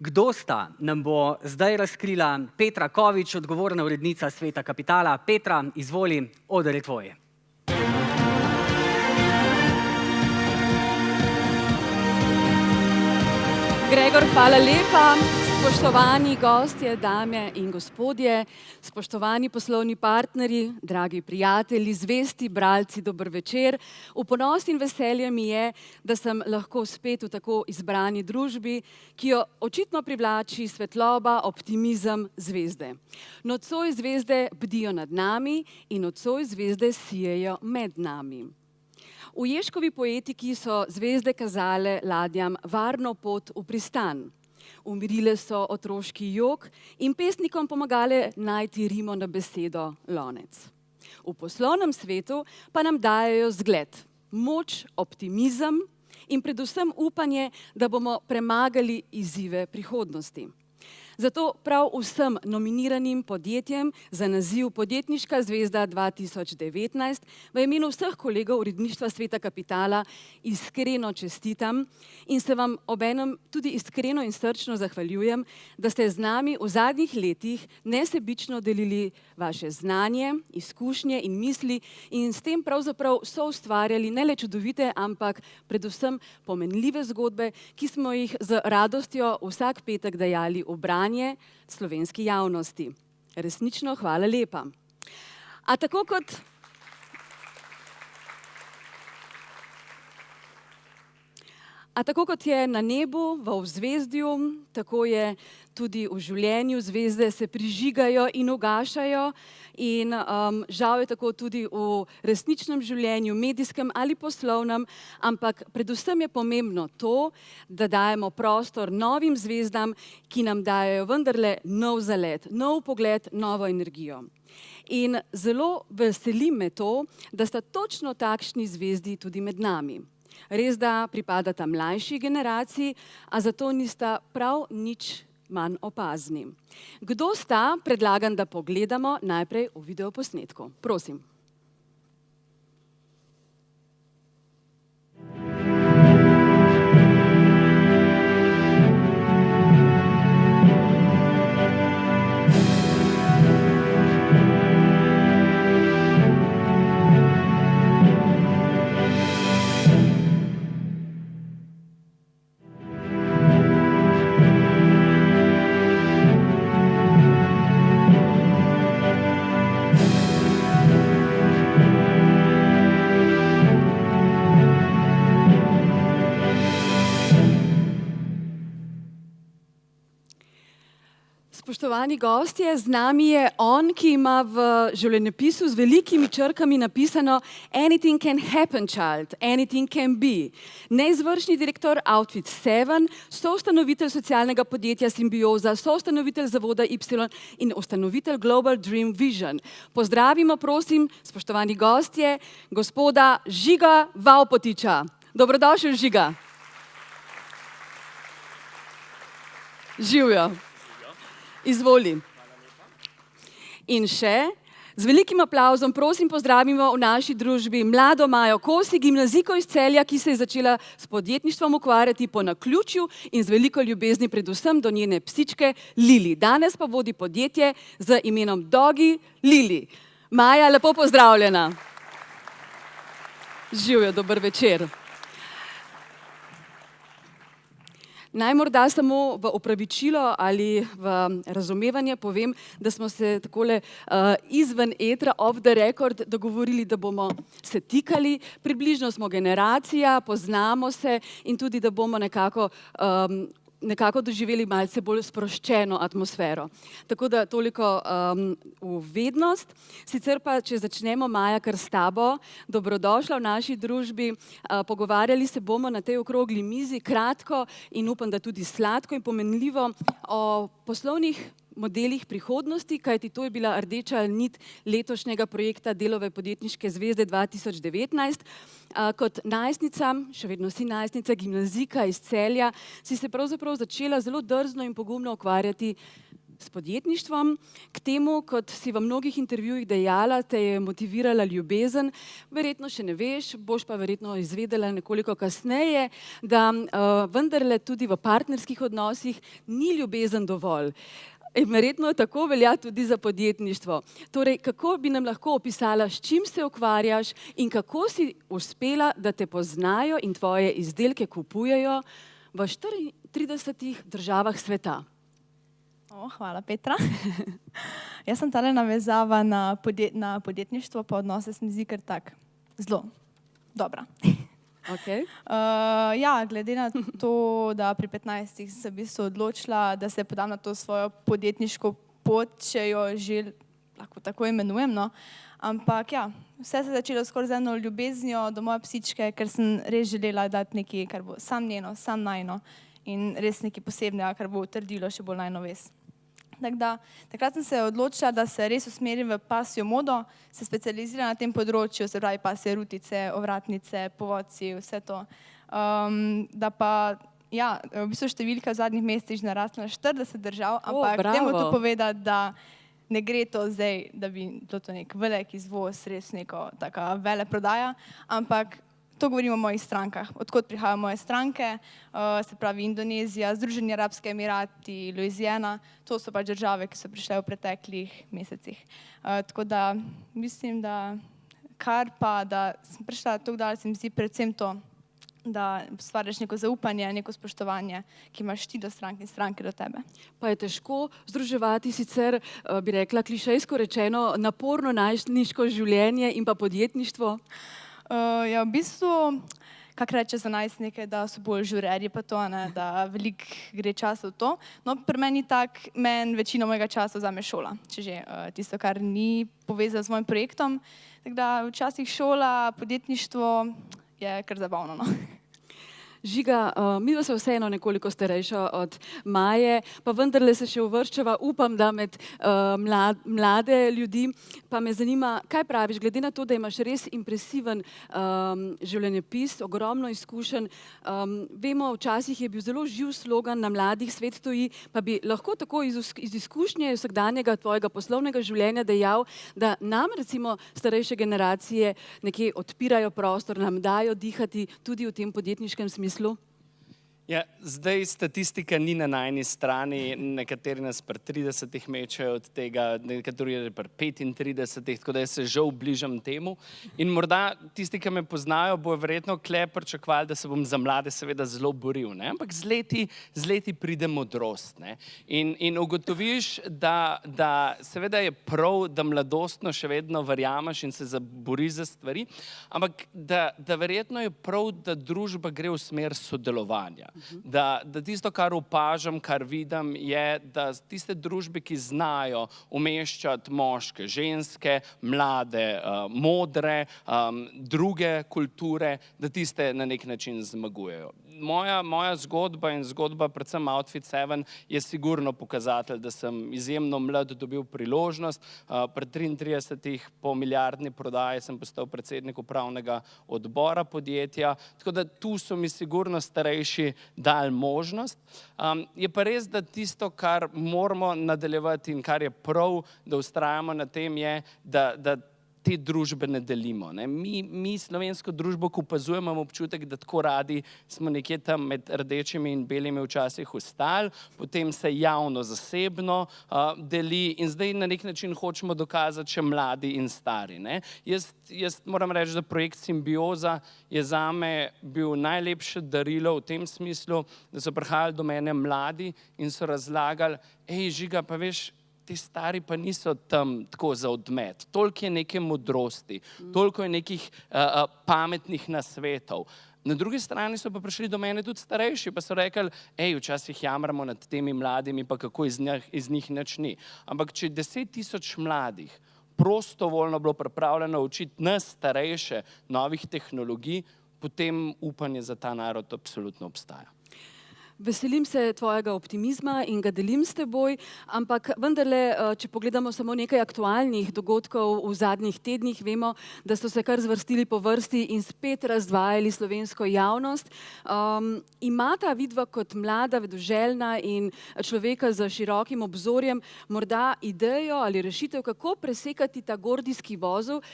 Kdo sta, nam bo zdaj razkrila Petra Kovič, odgovorna urednica Sveta Kapitala. Petra, izvoli, oder je tvoj. Gregor, hvala lepa. Spoštovani gostje, dame in gospodje, spoštovani poslovni partnerji, dragi prijatelji, zvesti bralci, dober večer. V ponos in veselje mi je, da sem lahko spet v tako izbrani družbi, ki jo očitno privlači svetloba, optimizem, zvezde. Nocoj zvezde bdijo nad nami in nocoj zvezde sijejo med nami. V Ježkovi poetiki so zvezde kazale ladjam varno pot v pristan. Umirile so otroški jok in pesnikom pomagale najti rimo na besedo lonec. V poslovnem svetu pa nam dajejo zgled, moč, optimizem in predvsem upanje, da bomo premagali izzive prihodnosti. Zato prav vsem nominiranim podjetjem za naziv Podjetniška zvezda 2019 v imenu vseh kolegov uredništva Sveta Kapitala iskreno čestitam in se vam obenem tudi iskreno in srčno zahvaljujem, da ste z nami v zadnjih letih nesebično delili vaše znanje, izkušnje in misli in s tem pravzaprav soustvarjali ne le čudovite, ampak predvsem pomenljive zgodbe, ki smo jih z radostjo vsak petek dajali v branje slovenski javnosti. Resnično hvala lepa. A tako kot je na nebu, v ozvezdju, tako je tudi v življenju. Zvezde se prižigajo in ugašajo in žal je tako tudi v resničnem življenju, medijskem ali poslovnem, ampak predvsem je pomembno to, da dajemo prostor novim zvezdam, ki nam dajejo vendarle nov zalet, nov pogled, novo energijo. In zelo veseli me to, da sta točno takšni zvezdi tudi med nami. Res, da pripadata mlajši generaciji, a zato nista prav nič manj opazni. Kdo sta, predlagam, da pogledamo najprej v videoposnetku. Prosim. Spoštovani gostje, z nami je on, ki ima v življenjepisu z velikimi črkami napisano Anything can happen, child, anything can be. Neizvršni direktor Outfit 7, soustanovitelj socialnega podjetja Simbioza, soustanovitelj zavoda Y in ustanovitelj Global Dream Vision. Pozdravimo, prosim, spoštovani gostje, gospoda Žiga Vavpotiča. Dobrodošel, Žiga. Živjo. Izvoli. In še, z velikim aplavzom prosim pozdravimo v naši družbi mlado Majo Kosi, gimnazijko iz Celja, ki se je začela s podjetništvom ukvarjati po naključju in z veliko ljubezni predvsem do njene psičke Lili. Danes pa vodi podjetje z imenom Doggy Lili. Maja, lepo pozdravljena. Živjo, dober večer. Naj morda samo v opravičilo ali v razumevanje povem, da smo se takole izven etra, off the record, dogovorili, da bomo se tikali. Približno smo generacija, poznamo se in tudi, da bomo nekako doživeli malce bolj sproščeno atmosfero. Tako da toliko v vednost. Sicer pa, če začnemo, Maja, kar s tabo, dobrodošla v naši družbi. Pogovarjali se bomo na tej okrogli mizi kratko in upam, da tudi sladko in pomenljivo o poslovnih modelih prihodnosti, kajti to je bila rdeča nit letošnjega projekta Delove podjetniške zvezde 2019. Kot najstnica, še vedno si najstnica, gimnazijka iz Celja, si se pravzaprav začela zelo drzno in pogumno ukvarjati s podjetništvom. K temu, kot si v mnogih intervjujih dejala, te je motivirala ljubezen. Verjetno še ne veš, boš pa verjetno izvedela nekoliko kasneje, da vendarle tudi v partnerskih odnosih ni ljubezen dovolj. In verjetno tako velja tudi za podjetništvo. Torej, kako bi nam lahko opisala, s čim se ukvarjaš in kako si uspela, da te poznajo in tvoje izdelke kupujejo v 34 državah sveta? Hvala, Petra. Jaz sem tale navezava na podjetništvo, pa odnose se mi zdi kar tak zelo dobra. Okay. Glede na to, da pri 15 sem se v bistvu odločila, da se podam na to svojo podjetniško pot, če jo že lahko tako imenujem, no. Ampak vse se je začelo skoraj z eno ljubeznijo do moje psičke, ker sem res želela dati nekaj, kar bo sam njeno, sam najino in res nekaj posebnega, kar bo utrdilo še bolj najino vez. Takrat sem se odločila, da se res usmerim v pasjo modo, se specializira na tem področju, se pravi pasje rutice, ovratnice, povodci, vse to. V bistvu številka v zadnjih mesecih narasla na 40 držav, ampak temu to povedati, da ne gre to zdaj, da bi bilo to nek velik izvoz, res neko taka veleprodaja, ampak to govorimo o mojih strankah, odkot prihajajo moje stranke, se pravi Indonezija, Združeni arabski emirati, Louisiana, to so pač države, ki so prišle v preteklih mesecih. Tako da mislim, da sem prišla tako dalje, se mi zdi predvsem to, da stvariš neko zaupanje, neko spoštovanje, ki imaš ti do strank in stranke do tebe. Pa je težko združevati sicer, bi rekla, klišejsko rečeno, naporno najstniško življenje in pa podjetništvo? V bistvu, kak reče za najstnike, da so bolj žurerji pa to, da veliko gre časa v to. No, pri meni tak, večino mojega časa vzame šola, če že tisto, kar ni povezano z mojim projektom. Tako da včasih šola, podjetništvo je kar zabavno, no. Žiga, midva sva vseeno nekoliko starejša od Maje, pa vendarle se še uvrščava, upam, da med mlade ljudi. Pa me zanima, kaj praviš, glede na to, da imaš res impresiven življenjepis, ogromno izkušenj. Vemo, včasih je bil zelo živ slogan Na mladih svet stoji, pa bi lahko tako iz izkušnje vsakdanjega tvojega poslovnega življenja dejal, da nam recimo starejše generacije nekje odpirajo prostor, nam dajo dihati tudi v tem podjetniškem smislu. Zdaj statistika ni na najni strani, nekateri nas pri 30 mečejo od tega, nekateri pri 35, tako da jaz se žal bližam temu. In morda tisti, ki me poznajo, bojo verjetno kle pričakovali, da se bom za mlade seveda zelo boril, ne? Ampak z leti pride modrost, ne? In ugotoviš, da seveda je prav, da mladostno še vedno verjameš in se boriš za stvari, ampak da verjetno je prav, da družba gre v smer sodelovanja. Da tisto, kar opažam, kar vidim, je, da tiste družbe, ki znajo umeščati moške, ženske, mlade, modre, druge kulture, da tiste na nek način zmagujejo. Moja zgodba in zgodba predvsem Outfit 7 je sigurno pokazatelj, da sem izjemno mlad dobil priložnost. Pred 33 po milijardni prodaji sem postal predsednik upravnega odbora podjetja, tako da tu so mi sigurno starejši dali možnost. Je pa res, da tisto, kar moramo nadaljevati in kar je prav, da vztrajamo na tem, je, da te družbe ne delimo. Mi slovensko družbo, ko opazujemo, imamo občutek, da tako radi smo nekje tam med rdečimi in belimi včasih ostali, potem se javno zasebno deli in zdaj na nek način hočemo dokazati še mladi in stari. Jaz moram reči, da projekt Simbioza je zame bil najlepše darilo v tem smislu, da so prihajali do mene mladi in so razlagali, Žiga, pa veš, ti stari pa niso tam tako za odmet. Toliko je neke modrosti, toliko je nekih pametnih nasvetov. Na drugi strani so pa prišli do mene tudi starejši, pa so rekli, včasih jamramo nad temi mladimi, pa kako iz njih nič ni. Ampak če 10.000 mladih prostovoljno bilo pripravljeno učiti nas starejše novih tehnologij, potem upanje za ta narod absolutno obstaja. Veselim se tvojega optimizma in ga delim s teboj, ampak vendarle, če pogledamo samo nekaj aktualnih dogodkov v zadnjih tednih, vemo, da so se kar zvrstili po vrsti in spet razdvajali slovensko javnost. Imata vidva kot mlada, vedoželjna in človeka z širokim obzorjem morda idejo ali rešitev, kako presekati ta gordijski vozel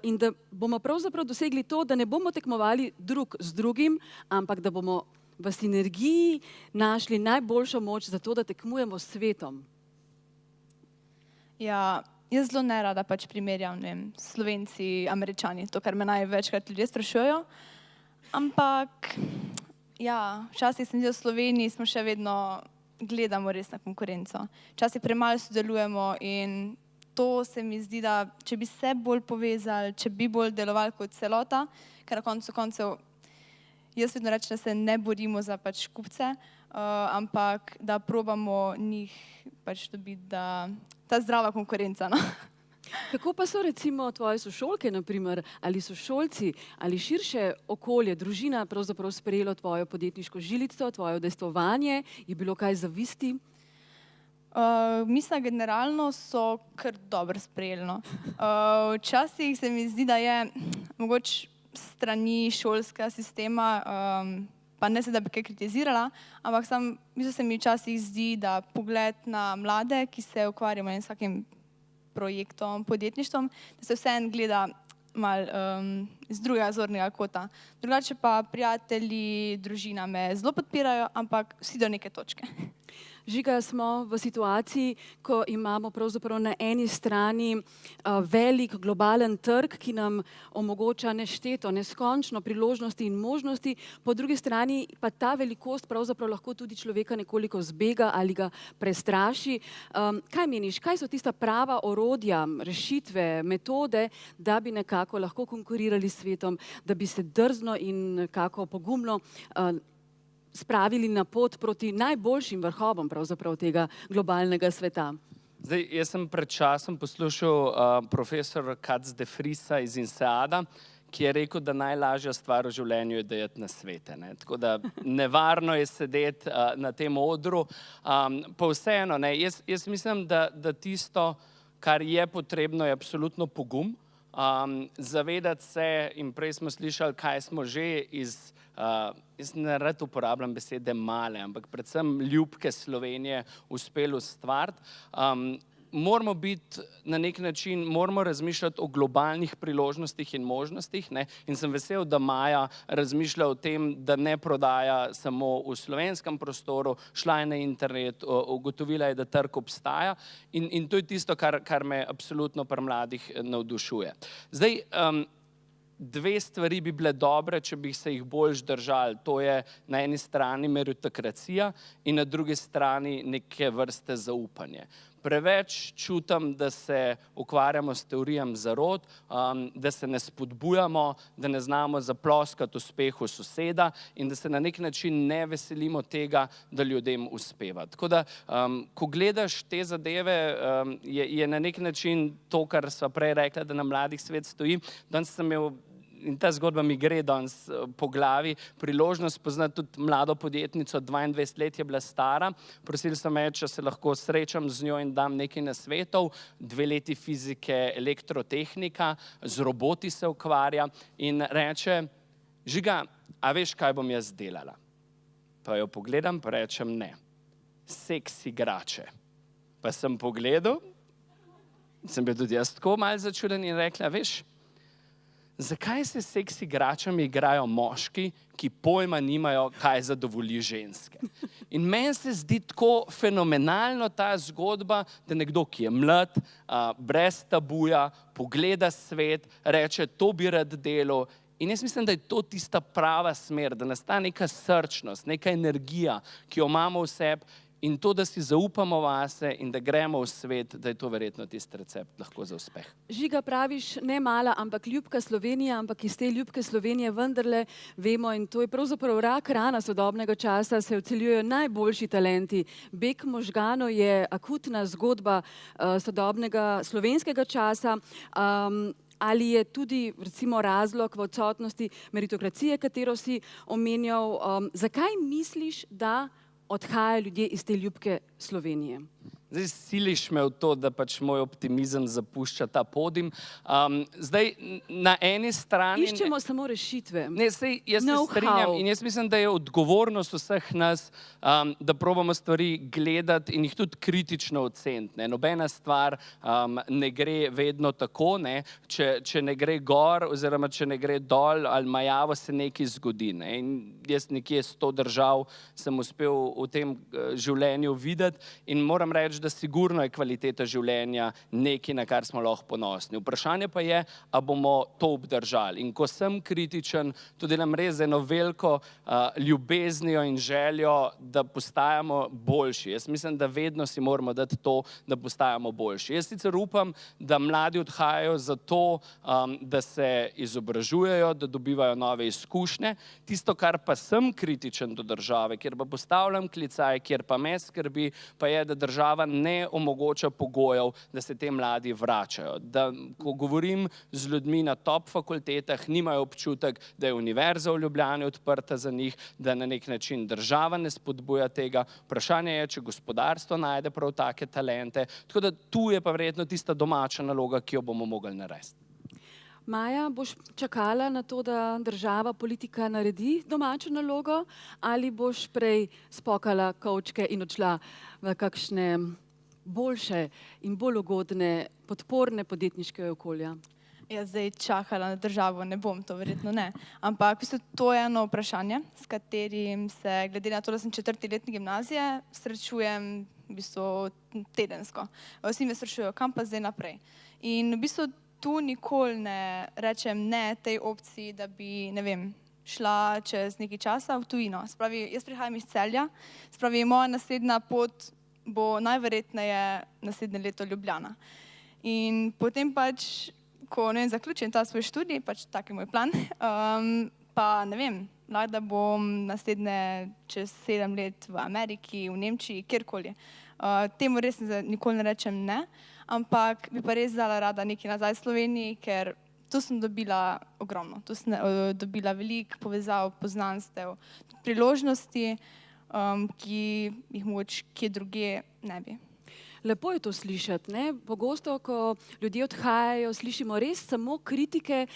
in da bomo pravzaprav dosegli to, da ne bomo tekmovali drug z drugim, ampak da bomo v sinergiji našli najboljšo moč za to, da tekmujemo s svetom? Ja, jaz zelo nerada pač primerjam, Slovenci, Američani, to, kar me največkrat ljudje sprašujejo. Ampak, ja, včasih se mi zdi, v Sloveniji smo še vedno, gledamo res na konkurenco. Včasih premalo sodelujemo in to se mi zdi, da če bi se bolj povezali, če bi bolj delovali kot celota, ker na koncu koncev jaz vedno rečem, da se ne borimo za pač kupce, ampak da probamo njih pač dobiti, da ta zdrava konkurenca. Kako pa so recimo tvoje sošolke, naprimer, ali sošolci, ali širše okolje, družina pravzaprav sprejelo tvojo podjetniško žilico, tvoje udejstvovanje, je bilo kaj zavisti? Mislim, generalno so kar dobro sprejeli. Včasih se mi zdi, da je mogoče strani šolskega sistema, pa ne se, da bi kaj kritizirala, ampak se mi včasih zdi, da pogled na mlade, ki se ukvarjamo s vsakim projektom, podjetništvom, da se vseeno gleda malo iz drugega zornega kota. Drugače pa prijatelji, družina me zelo podpirajo, ampak vsi do neke točke. Žiga, smo v situaciji, ko imamo pravzaprav na eni strani velik globalen trg, ki nam omogoča nešteto, neskončno priložnosti in možnosti, po drugi strani pa ta velikost pravzaprav lahko tudi človeka nekoliko zbega ali ga prestraši. Kaj meniš, kaj so tista prava orodja, rešitve, metode, da bi nekako lahko konkurirali s svetom, da bi se drzno in nekako pogumno spravili na pot proti najboljšim vrhovom pravzaprav tega globalnega sveta? Zdaj, jaz sem pred časom poslušal profesor Katz de Vriesa iz INSEAD-a, ki je rekel, da najlažja stvar v življenju je dajati nasvete. Tako da nevarno je sedeti na tem odru. Pa vseeno, jaz mislim, da tisto, kar je potrebno, je absolutno pogum. Zavedati se, in prej smo slišali, kaj smo že jaz ne rad uporabljam besede male, ampak predvsem ljubke Slovenije uspeli ustvariti. Moramo biti na nek način, moramo razmišljati o globalnih priložnostih in možnostih, in sem vesel, da Maja razmišlja o tem, da ne prodaja samo v slovenskem prostoru, šla je na internet, ugotovila je, da trg obstaja in to je tisto, kar me absolutno pri mladih navdušuje. Zdaj, dve stvari bi bile dobre, če bi se jih bolj držali. To je na eni strani meritokracija in na drugi strani neke vrste zaupanje. preveč čutim, da se ukvarjamo s teorijami zarot, da se ne spodbujamo, da ne znamo zaploskati uspehu soseda in da se na nek način ne veselimo tega, da ljudem uspeva. Tako da, ko gledaš te zadeve, je na nek način to, kar sva prej rekla, da na mladih svet stoji. Danes sem imel, in ta zgodba mi gre danes po glavi, priložnost poznati tudi mlado podjetnico, 22 let je bila stara. Prosili so me, če se lahko srečam z njo in dam nekaj nasvetov. 2 leti fizike, elektrotehnika, z roboti se ukvarja in reče, Žiga, a veš, kaj bom jaz delala? Pa jo pogledam, pa rečem ne. Seks igrače. Pa sem pogledal, sem bil tudi jaz tako malo začuden in rekla, veš, zakaj se seks igračami igrajo moški, ki pojma nimajo, kaj zadovolji ženske? In meni se zdi tako fenomenalno ta zgodba, da nekdo, ki je mlad, brez tabuja, pogleda svet, reče, to bi rad delal. In jaz mislim, da je to tista prava smer, da nastane neka srčnost, neka energija, ki jo imamo v sebi, in to, da si zaupamo vase in da gremo v svet, da je to verjetno tisti recept lahko za uspeh. Žiga, praviš, ne mala, ampak ljubka Slovenija, ampak iz te ljubke Slovenije vendarle vemo, in to je pravzaprav rak rana sodobnega časa, se odseljujejo najboljši talenti. Beg možganov je akutna zgodba sodobnega slovenskega časa. Ali je tudi, recimo, razlog v odsotnosti meritokracije, katero si omenjal? Zakaj misliš, da odhajajo ljudje iz te ljubke Slovenije? Zdaj siliš me v to, da pač moj optimizem zapušča ta podim. Zdaj, na eni strani... Iščemo samo rešitve. Ne, sej, jaz se strinjam in jaz mislim, da je odgovornost vseh nas, da probamo stvari gledati in jih tudi kritično oceniti. Nobena stvar ne gre vedno tako, ne. Če ne gre gor oziroma če ne gre dol ali majavo, se nekaj zgodi. Ne. In jaz nekje 100 držav sem uspel v tem življenju videti in moram reči, da sigurno je kvaliteta življenja nekaj, na kar smo lahko ponosni. Vprašanje pa je, a bomo to obdržali. In ko sem kritičen, to delam res z eno veliko ljubeznijo in željo, da postajamo boljši. Jaz mislim, da vedno si moramo dati to, da postajamo boljši. Jaz sicer upam, da mladi odhajajo zato, da se izobražujejo, da dobivajo nove izkušnje. Tisto, kar pa sem kritičen do države, kjer pa postavljam klicaj, kjer pa me skrbi, pa je, da država ne omogoča pogojev, da se te mladi vračajo. Da, ko govorim z ljudmi na top fakultetah, nimajo občutek, da je Univerza v Ljubljani odprta za njih, da na nek način država ne spodbuja tega. Vprašanje je, če gospodarstvo najde prav take talente. Tako da tu je pa verjetno tista domača naloga, ki jo bomo mogli narediti. Maja, boš čakala na to, da država, politika naredi domačo nalogo, ali boš prej spokala kovčke in odšla v kakšne boljše in bolj ugodne, podporne podjetniške okolja? Jaz zdaj čakala na državo, ne bom, to verjetno ne. Ampak v bistvu to je eno vprašanje, s katerim se, glede na to, da sem 4. letnik gimnazije, srečujem v bistvu tedensko. Vsi me sprašujejo, kam pa zdaj naprej. In v bistvu tu nikoli ne rečem ne tej opciji, da bi, ne vem, šla čez nekaj časa v tujino. Spravi, jaz prihajam iz Celja, spravi, moja naslednja pot bo najverjetneje naslednje leto Ljubljana. In potem pač, ko ne vem, zaključim ta svoj študij, pač tak je moj plan, pa ne vem, da bom naslednje čez 7 let v Ameriki, v Nemčiji, kjerkoli. Temu res nikoli ne rečem ne, ampak bi pa res dala rada nekaj nazaj v Sloveniji, ker tu sem dobila ogromno. Tu sem dobila veliko povezav, poznanstev, priložnosti, ki jih mogoče kje drugje ne bi. Lepo je to slišati, ne? Pogosto, ko ljudje odhajajo, slišimo res samo kritike,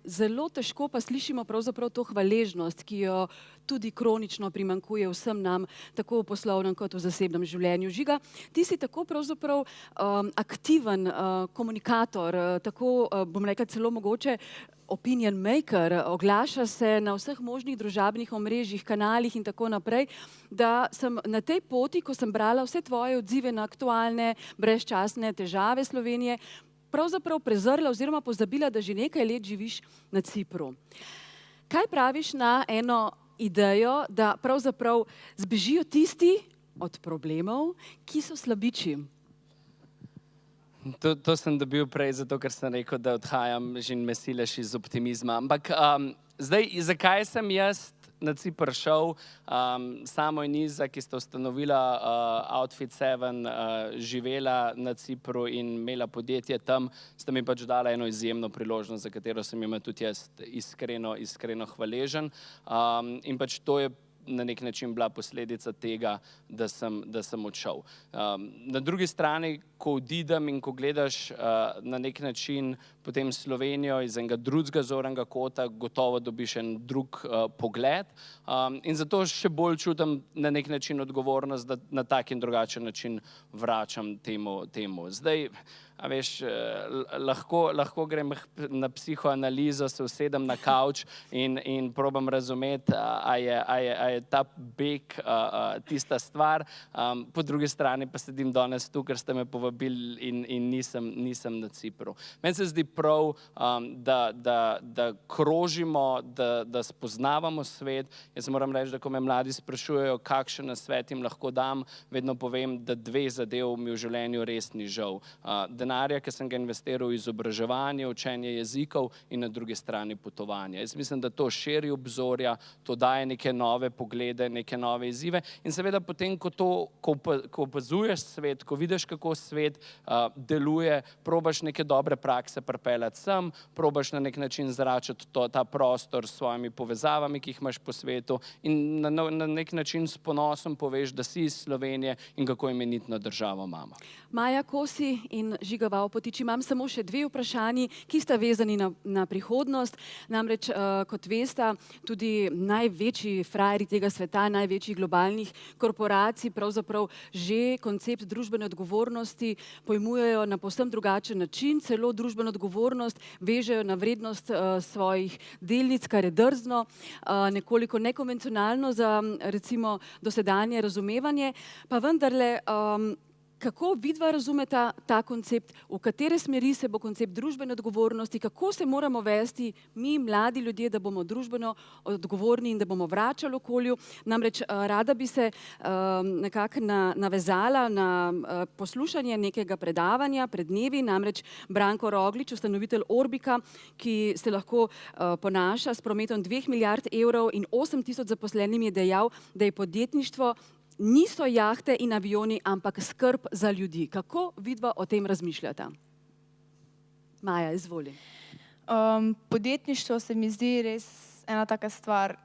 zelo težko pa slišimo pravzaprav to hvaležnost, ki jo tudi kronično primanjkuje vsem nam, tako v poslovnem kot v zasebnem življenju. Žiga, ti si tako pravzaprav aktiven komunikator, tako, bom rekla, celo mogoče opinion maker, oglaša se na vseh možnih družabnih omrežjih, kanalih in tako naprej, da sem na tej poti, ko sem brala vse tvoje odzive na aktualne, brezčasne težave Slovenije, pravzaprav prezrla oziroma pozabila, da že nekaj let živiš na Cipru. Kaj praviš na eno idejo, da pravzaprav zbežijo tisti od problemov, ki so slabiči? To sem dobil prej, zato ker sem rekel, da odhajam že mesilež iz optimizma. Ampak zdaj, zakaj sem jaz na Ciper šel? Samo in Iza, ki sta ustanovila Outfit 7, živela na Cipru in imela podjetje tam, sta mi pač dala eno izjemno priložnost, za katero sem jim tudi jaz iskreno hvaležen. In pač to je na nek način bila posledica tega, da sem odšel. Na drugi strani, ko odidem in ko gledaš na nek način potem Slovenijo iz enega drugega zornega kota, gotovo dobiš en drug pogled. In zato še bolj čutim na nek način odgovornost, da na tak in drugačen način vračam temu. Zdaj, a veš, lahko grem na psihoanalizo, se usedem na kavč in probam razumeti, a je ta beg tista stvar. Po drugi strani pa sedim danes tu, ker ste me povabili in nisem na Cipru. Meni se zdi prav, da krožimo, da spoznavamo svet. Jaz moram reči, da ko me mladi sprašujejo, kakšen nasvet jim lahko dam, vedno povem, da dve zadev mi v življenju res ni žal. Denarja, ki sem ga investiral v izobraževanje, učenje jezikov in na drugi strani potovanje. Jaz mislim, da to širi obzorja, to daje neke nove poglede, neke nove izzive in seveda potem, ko opazuješ svet, ko vidiš, kako svet deluje, probaš neke dobre prakse pripeljati sem, probaš na nek način zračati ta prostor s svojimi povezavami, ki jih imaš po svetu in na nek način s ponosom poveš, da si iz Slovenije in kako imenitno državo imamo. Maja Kosi in Žiga Vavpotič, imam samo še dve vprašanji, ki sta vezani na prihodnost. Namreč, kot veste, tudi največji frajerji tega sveta, največjih globalnih korporacij pravzaprav že koncept družbene odgovornosti pojmujejo na povsem drugačen način, celo družbeno odgovornost vežejo na vrednost svojih delnic, kar je drzno, nekoliko nekonvencionalno za recimo dosedanje razumevanje, pa vendarle kako vidva razumeta ta koncept, v katere smeri se bo koncept družbene odgovornosti, kako se moramo vesti mi, mladi ljudje, da bomo družbeno odgovorni in da bomo vračali okolju. Namreč rada bi se nekako navezala na poslušanje nekega predavanja pred dnevi, namreč Branko Roglič, ustanovitelj Orbika, ki se lahko ponaša s prometom 2 milijard evrov in 8 tisoč zaposlenim, je dejal, da je podjetništvo niso jahte in avioni, ampak skrb za ljudi. Kako vidva o tem razmišljata? Maja, izvoli. Podjetništvo se mi zdi res ena taka stvar,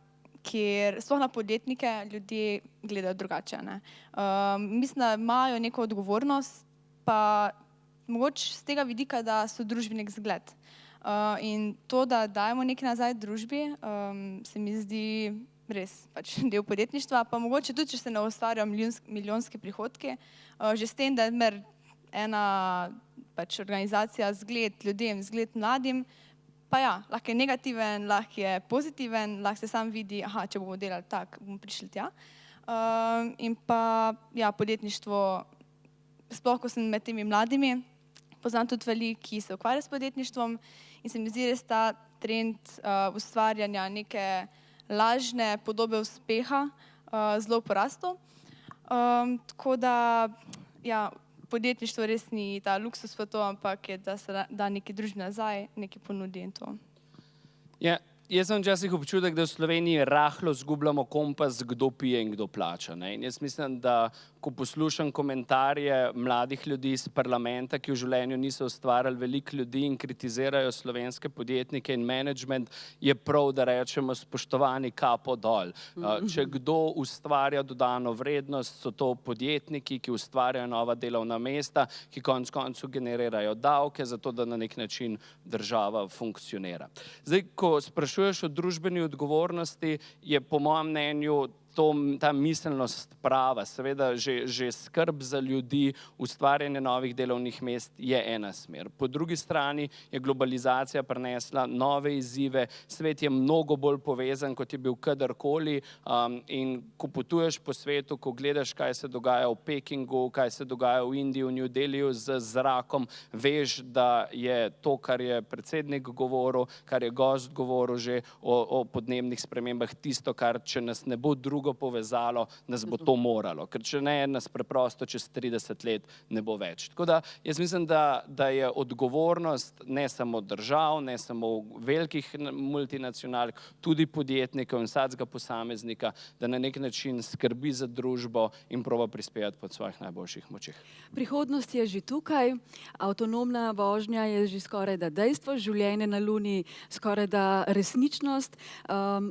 kjer sploh na podjetnike ljudje gledajo drugače. Mislim, da imajo neko odgovornost, pa mogoče z tega vidika, da so družbenik zgled. In to, da dajemo nekaj nazaj družbi, se mi zdi res pač del podjetništva, pa mogoče tudi, če se ne ustvarjajo milijonske prihodke, že s tem, da je ena pač organizacija zgled ljudem, zgled mladim, pa ja, lahko je negativen, lahko je pozitiven, lahko se sam vidi, aha, če bomo delali tako, bomo prišli tja. In pa ja, podjetništvo, sploh ko sem med temi mladimi, poznam tudi veliko, ki se ukvarjajo s podjetništvom in se mi zdi res ta trend ustvarjanja neke lažne podobe uspeha zelo porastel. Tako da ja, podjetništvo res ni ta luksus pa to, ampak je, da se da nekaj družbi nazaj, nekaj ponudi in to. Ja, jaz sem včasih občutek, da v Sloveniji rahlo zgubljamo kompas, kdo pije in kdo plača. In jaz mislim, da ko poslušam komentarje mladih ljudi iz parlamenta, ki v življenju niso ustvarjali veliko ljudi in kritizirajo slovenske podjetnike in menedžment, je prav, da rečemo spoštovani, kapo dol. Če kdo ustvarja dodano vrednost, so to podjetniki, ki ustvarjajo nova delovna mesta, ki konec koncev generirajo davke, zato da na nek način država funkcionira. Zdaj, ko sprašuješ o družbeni odgovornosti, je po mojem mnenju ta miselnost prava, seveda že skrb za ljudi, ustvarjanje novih delovnih mest je ena smer. Po drugi strani je globalizacija prinesla nove izzive, svet je mnogo bolj povezan, kot je bil kadarkoli in ko potuješ po svetu, ko gledaš, kaj se dogaja v Pekingu, kaj se dogaja v Indiji, v New Delhiju z zrakom, veš, da je to, kar je predsednik govoril, kar je gost govoril že o podnebnih spremembah, tisto, kar če nas ne bo drug dolgo povezalo, nas bo to moralo, ker če ne, nas preprosto čez 30 let ne bo več. Tako da jaz mislim, da je odgovornost ne samo držav, ne samo velikih multinacionalk, tudi podjetnikov in vsakega posameznika, da na nek način skrbi za družbo in proba prispevati po svojih najboljših močeh. Prihodnost je že tukaj, avtonomna vožnja je že skoraj da dejstvo, življenje na Luni skoraj da resničnost.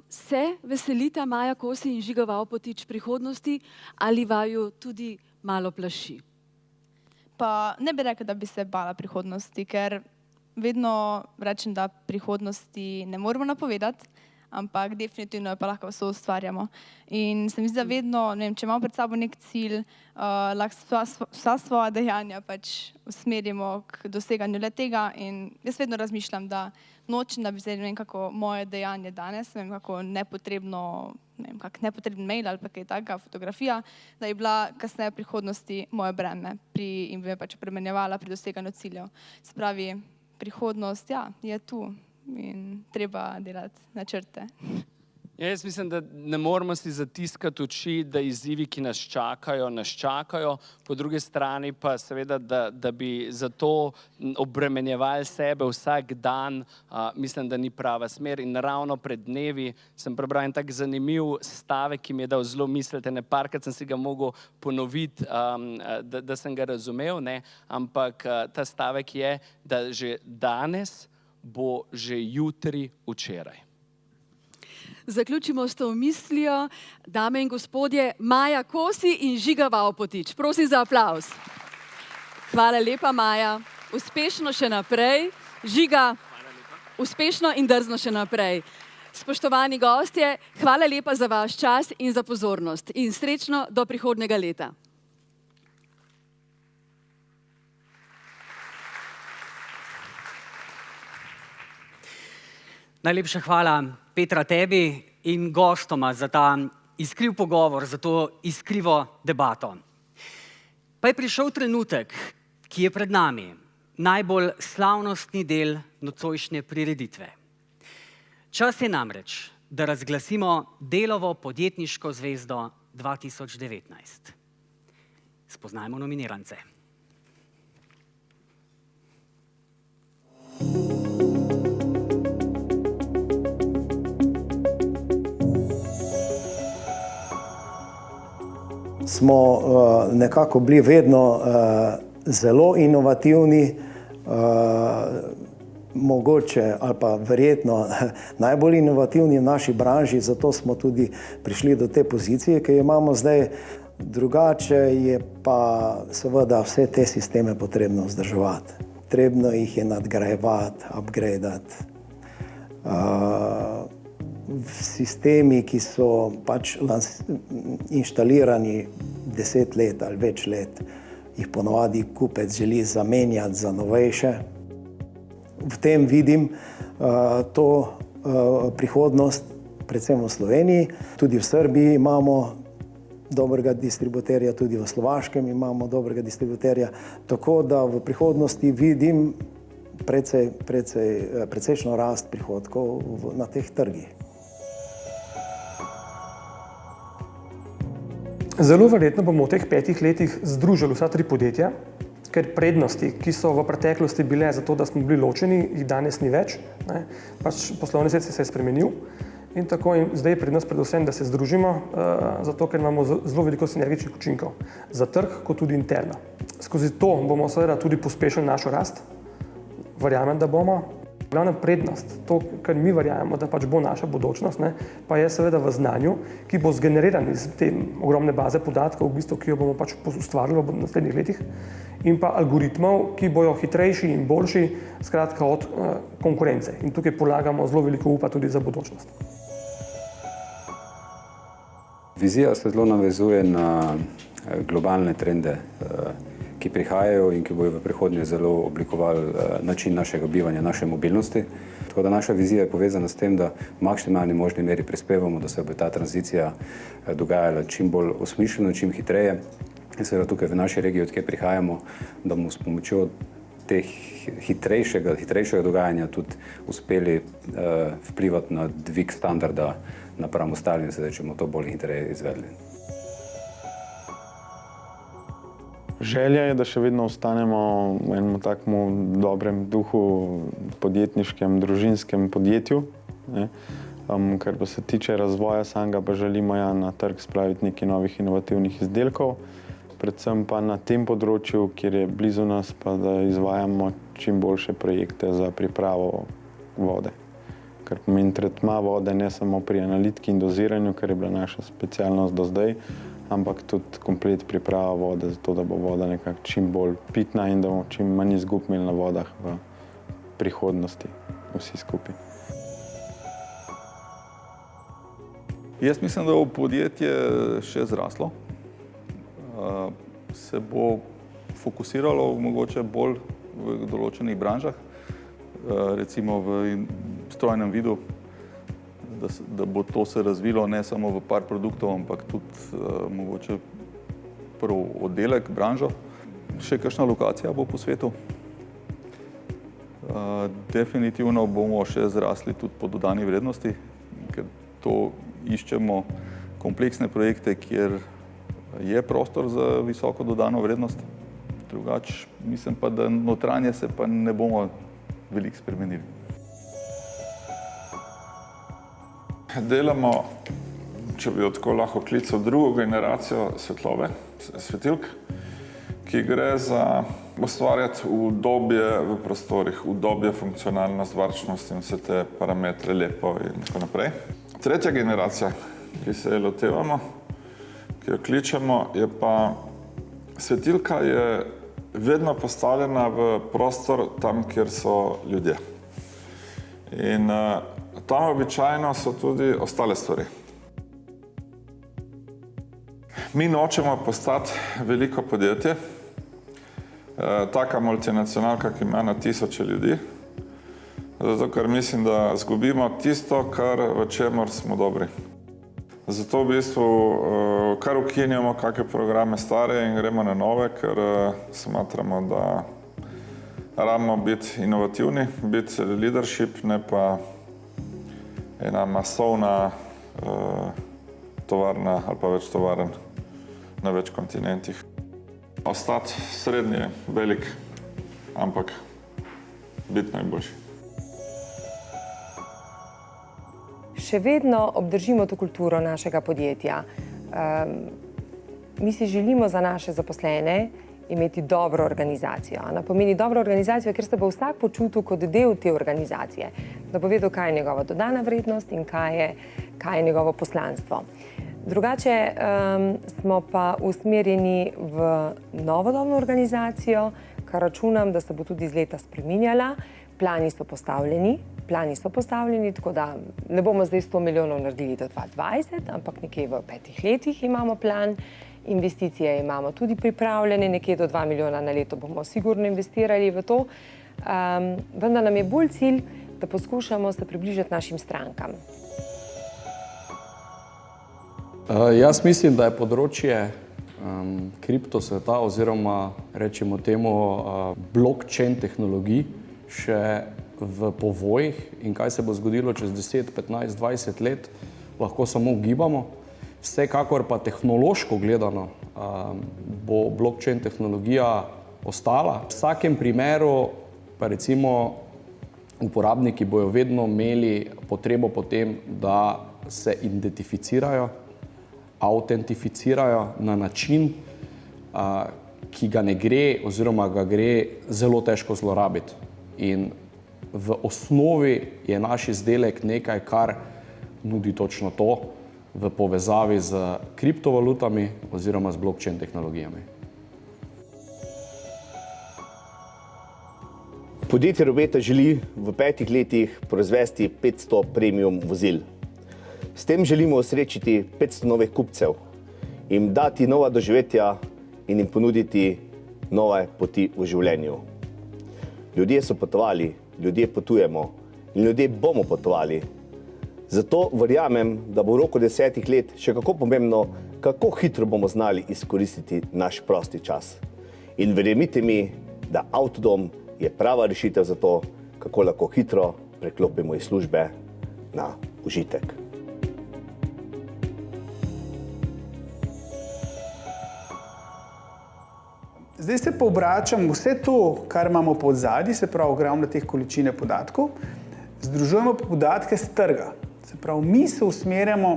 Se veselita Maja Kosi in Žiga Vavpotič prihodnosti ali vaju tudi malo plaši? Pa ne bi rekla, da bi se bala prihodnosti, ker vedno rečem, da prihodnosti ne moremo napovedati, ampak definitivno jo pa lahko vse ustvarjamo. In se mi zdi, da vedno, ne vem, če imamo pred sabo nek cilj, lahko vsa svoja dejanja pač usmerimo k doseganju le tega. In jaz vedno razmišljam, da nočem, da bi zdaj, ne vem, kako moje dejanje danes, ne vem, kako nepotrebno, ne vem, kak nepotreben mail ali pa kaj takega, fotografija, da je bila kasneje v prihodnosti moje breme in bi me pač premenjevala pri doseganju ciljev. Se pravi, prihodnost, ja, je tu. In treba delati načrte. Ja, jaz mislim, da ne moramo si zatiskati oči, da izzivi, ki nas čakajo, po drugi strani pa seveda, da bi zato obremenjevali sebe vsak dan, mislim, da ni prava smer. In ravno pred dnevi sem prebral en tak zanimiv stavek, ki mi je dal zelo misliti, parkrat sem si ga mogel ponoviti, da sem ga razumel, ne? Ampak ta stavek je, da že danes bo že jutri včeraj. Zaključimo s to mislijo. Dame in gospodje, Maja Kosi in Žiga Vavpotič. Prosim za aplavz. Hvala lepa, Maja. Uspešno še naprej. Žiga, uspešno in drzno še naprej. Spoštovani gostje, hvala lepa za vaš čas in za pozornost. In srečno do prihodnjega leta. Najlepša hvala, Petra, tebi in gostoma za ta iskriv pogovor, za to iskrivo debato. Pa je prišel trenutek, ki je pred nami, najbolj slavnostni del nocojšnje prireditve. Čas je namreč, da razglasimo Delovo podjetniško zvezdo 2019. Spoznajmo nominirance. Smo nekako bili vedno zelo inovativni, mogoče ali pa verjetno najbolj inovativni v naši branži, zato smo tudi prišli do te pozicije, ki jo imamo zdaj. Drugače je pa seveda vse te sisteme potrebno vzdrževati. Potrebno jih je nadgrajevati, upgradeati. Sistemi, ki so pač inštalirani 10 let ali več let, jih ponovadi kupec želi zamenjati za novejše. V tem vidim to prihodnost, predvsem v Sloveniji. Tudi v Srbiji imamo dobrega distributerja, tudi v Slovaškem imamo dobrega distributerja. Tako da v prihodnosti vidim precejšno rast prihodkov na teh trgih. Zelo verjetno bomo v teh 5 letih združili vsa 3 podjetja, ker prednosti, ki so v preteklosti bile zato, da smo bili ločeni, jih danes ni več. Pač poslovni svet se je spremenil in tako in zdaj je pred nas predvsem, da se združimo, zato ker imamo zelo veliko sinergičnih učinkov za trg, kot tudi interno. Skozi to bomo seveda tudi pospešili našo rast, verjamem, da bomo. Glavna prednost, to, kar mi verjamemo, da pač bo naša bodočnost, pa je seveda v znanju, ki bo zgeneriran iz te ogromne baze podatkov, v bistvu, ki jo bomo pač ustvarili v naslednjih letih, in pa algoritmov, ki bojo hitrejši in boljši, skratka od konkurence. In tukaj polagamo zelo veliko upa tudi za bodočnost. Vizija se zelo navezuje na globalne trende, ki prihajajo in ki bojo v prihodnje zelo oblikovali način našega bivanja, naše mobilnosti. Tako da naša vizija je povezana s tem, da v maksimalni možni meri prispevamo, da se bo ta tranzicija dogajala čim bolj osmišljeno, čim hitreje. In seveda tukaj v naši regiji, odkjer prihajamo, da bomo s pomočjo teh hitrejšega dogajanja tudi uspeli vplivati na dvig standarda napram ostalim, sedaj, če bomo to bolj hitreje izvedli. Želja je, da še vedno ostanemo v enem takem dobrem duhu, podjetniškem, družinskem podjetju. Kar pa se tiče razvoja samega, pa želimo na trg spraviti nekaj novih inovativnih izdelkov, predvsem pa na tem področju, kjer je blizu nas, pa da izvajamo čim boljše projekte za pripravo vode. Kar pomeni tretma vode ne samo pri analitiki in doziranju, kar je bila naša specialnost do zdaj, ampak tudi komplet priprava vode, zato da bo voda nekako čim bolj pitna in da bomo čim manj izgub imeli na vodah v prihodnosti, vsi skupaj. Jaz mislim, da bo podjetje še zraslo. Se bo fokusiralo mogoče bolj v določenih branžah, recimo v strojnem vidu, da bo to se razvilo ne samo v par produktov, ampak tudi mogoče prvi oddelek, branžo. Še kakšna lokacija bo po svetu. Definitivno bomo še zrasli tudi po dodani vrednosti, ker to iščemo kompleksne projekte, kjer je prostor za visoko dodano vrednost. Drugače, mislim pa, da notranje se pa ne bomo veliko spremenili. Delamo, če bi jo tako lahko klical, drugo generacijo svetlobe, svetilk, ki gre za ustvarjati udobje v prostorih, udobje, funkcionalnost, varčnost in vse te parametre lepo in tako naprej. Tretja generacija, ki se je lotevamo, ki jo kličemo, je pa svetilka je vedno postavljena v prostor tam, kjer so ljudje. In tam običajno so tudi ostale stvari. Mi nočemo postati veliko podjetje, taka multinacionalka, ki ima na tisoče ljudi, zato ker mislim, da zgubimo tisto, v čemer smo dobri. Zato v bistvu kar ukinjamo kakšne programe stare in gremo na nove, ker smatramo, da rabimo biti inovativni, biti leadership, ne pa ena masovna tovarna ali pa več tovarn na več kontinentih. Ostati srednje, velik, ampak biti najboljši. Še vedno obdržimo to kulturo našega podjetja. Mi si želimo za naše zaposlene imeti dobro organizacijo. Ona pomeni dobro organizacijo, ker se bo vsak počutil kot del te organizacije, da bo vedel, kaj je njegova dodana vrednost in kaj je njegovo poslanstvo. Drugače smo pa usmerjeni v novodobno organizacijo, kar računam, da se bo tudi iz leta spreminjala. Plani so postavljeni, tako da ne bomo zdaj 100 milijonov naredili do 2020, ampak nekje v 5 letih imamo plan. Investicije imamo tudi pripravljene, nekje do 2 milijona na leto bomo sigurno investirali v to. Vendar nam je bolj cilj, da poskušamo se približati našim strankam. Jaz mislim, da je področje kriptosveta oziroma rečemo temu blockchain tehnologij še v povojih in kaj se bo zgodilo čez 10, 15, 20 let, lahko samo ugibamo. Vsekakor pa tehnološko gledano bo blockchain tehnologija ostala. V vsakem primeru pa recimo uporabniki bojo vedno imeli potrebo po tem, da se identificirajo, autentificirajo na način, ki ga ne gre oziroma ga gre zelo težko zlorabiti. In v osnovi je naš izdelek nekaj, kar nudi točno to v povezavi z kriptovalutami oziroma z blockchain tehnologijami. Podjetje Robeta želi v 5 letih proizvesti 500 premium vozil. S tem želimo osrečiti 500 novih kupcev, jim dati nova doživetja in jim ponuditi nove poti v življenju. Ljudje so potovali, ljudje potujemo in ljudje bomo potovali. Zato verjamem, da bo v roku 10 let še kako pomembno, kako hitro bomo znali izkoristiti naš prosti čas. In verjemite mi, da Avtodom je prava rešitev za to, kako lahko hitro preklopimo iz službe na užitek. Zdaj se pa obračam vse to, kar imamo pod zadnji, se pravi ogromne teh količine podatkov, združujemo pa podatke z trga. Se pravi, mi se usmerjamo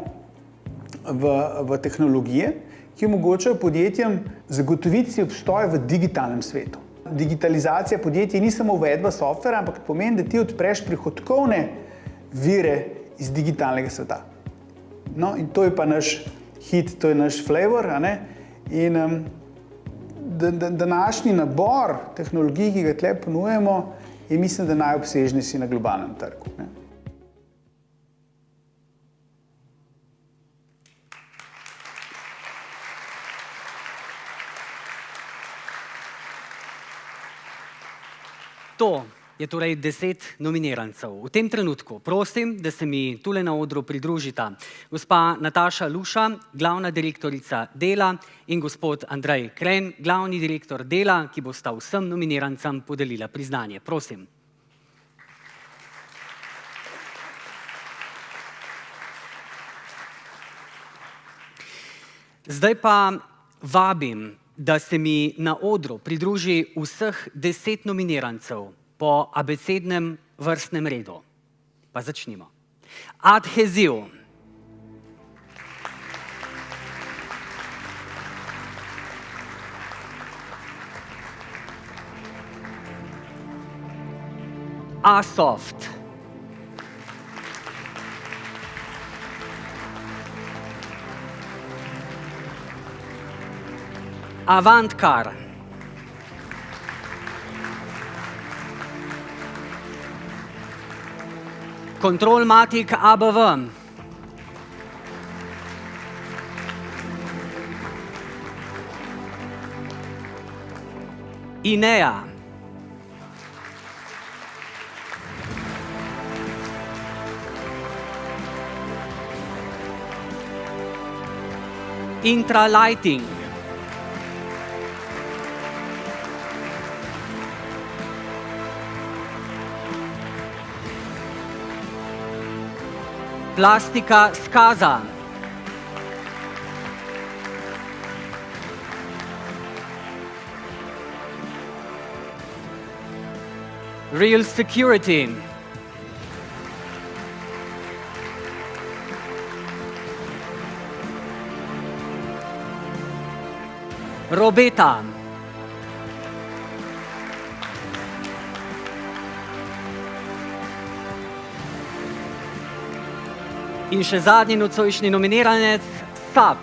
v tehnologije, ki omogočajo podjetjem zagotoviti si obstoj v digitalnem svetu. Digitalizacija podjetij ni samo uvedba softvera, ampak pomeni, da ti odpreš prihodkovne vire iz digitalnega sveta. No, in to je pa naš hit, to je naš flavor, a ne? In današnji nabor tehnologij, ki ga tle ponujemo, je mislim, da najobsežnejši na globalnem trgu, ne? To je torej 10 nominirancev. V tem trenutku prosim, da se mi tule na odru pridružita gospa Nataša Luša, glavna direktorica Dela, in gospod Andrej Kren, glavni direktor Dela, ki bosta vsem nominirancem podelila priznanje. Prosim. Zdaj pa vabim, da se mi na odru pridruži vseh 10 nominirancev po abecednem vrstnem redu. Pa začnimo. Adheziv. Asoft. Avantkar. Kontrolmatik ABV. INEA. Intralighting. Plastika Skaza. Real Security. Robeta. In še zadnji nocojšnji nominiranec, SAP.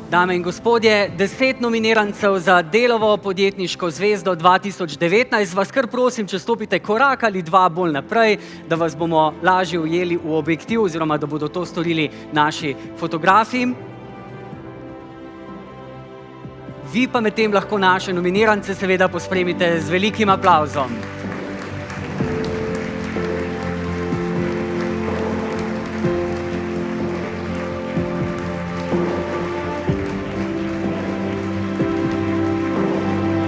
Dame in gospodje, 10 nominirancev za Delovo podjetniško zvezdo 2019. Vas kar prosim, če stopite korak ali dva bolj naprej, da vas bomo lažje ujeli v objektiv oziroma da bodo to storili naši fotografi. Vi pa medtem lahko naše nominirance seveda pospremite z velikim aplavzom.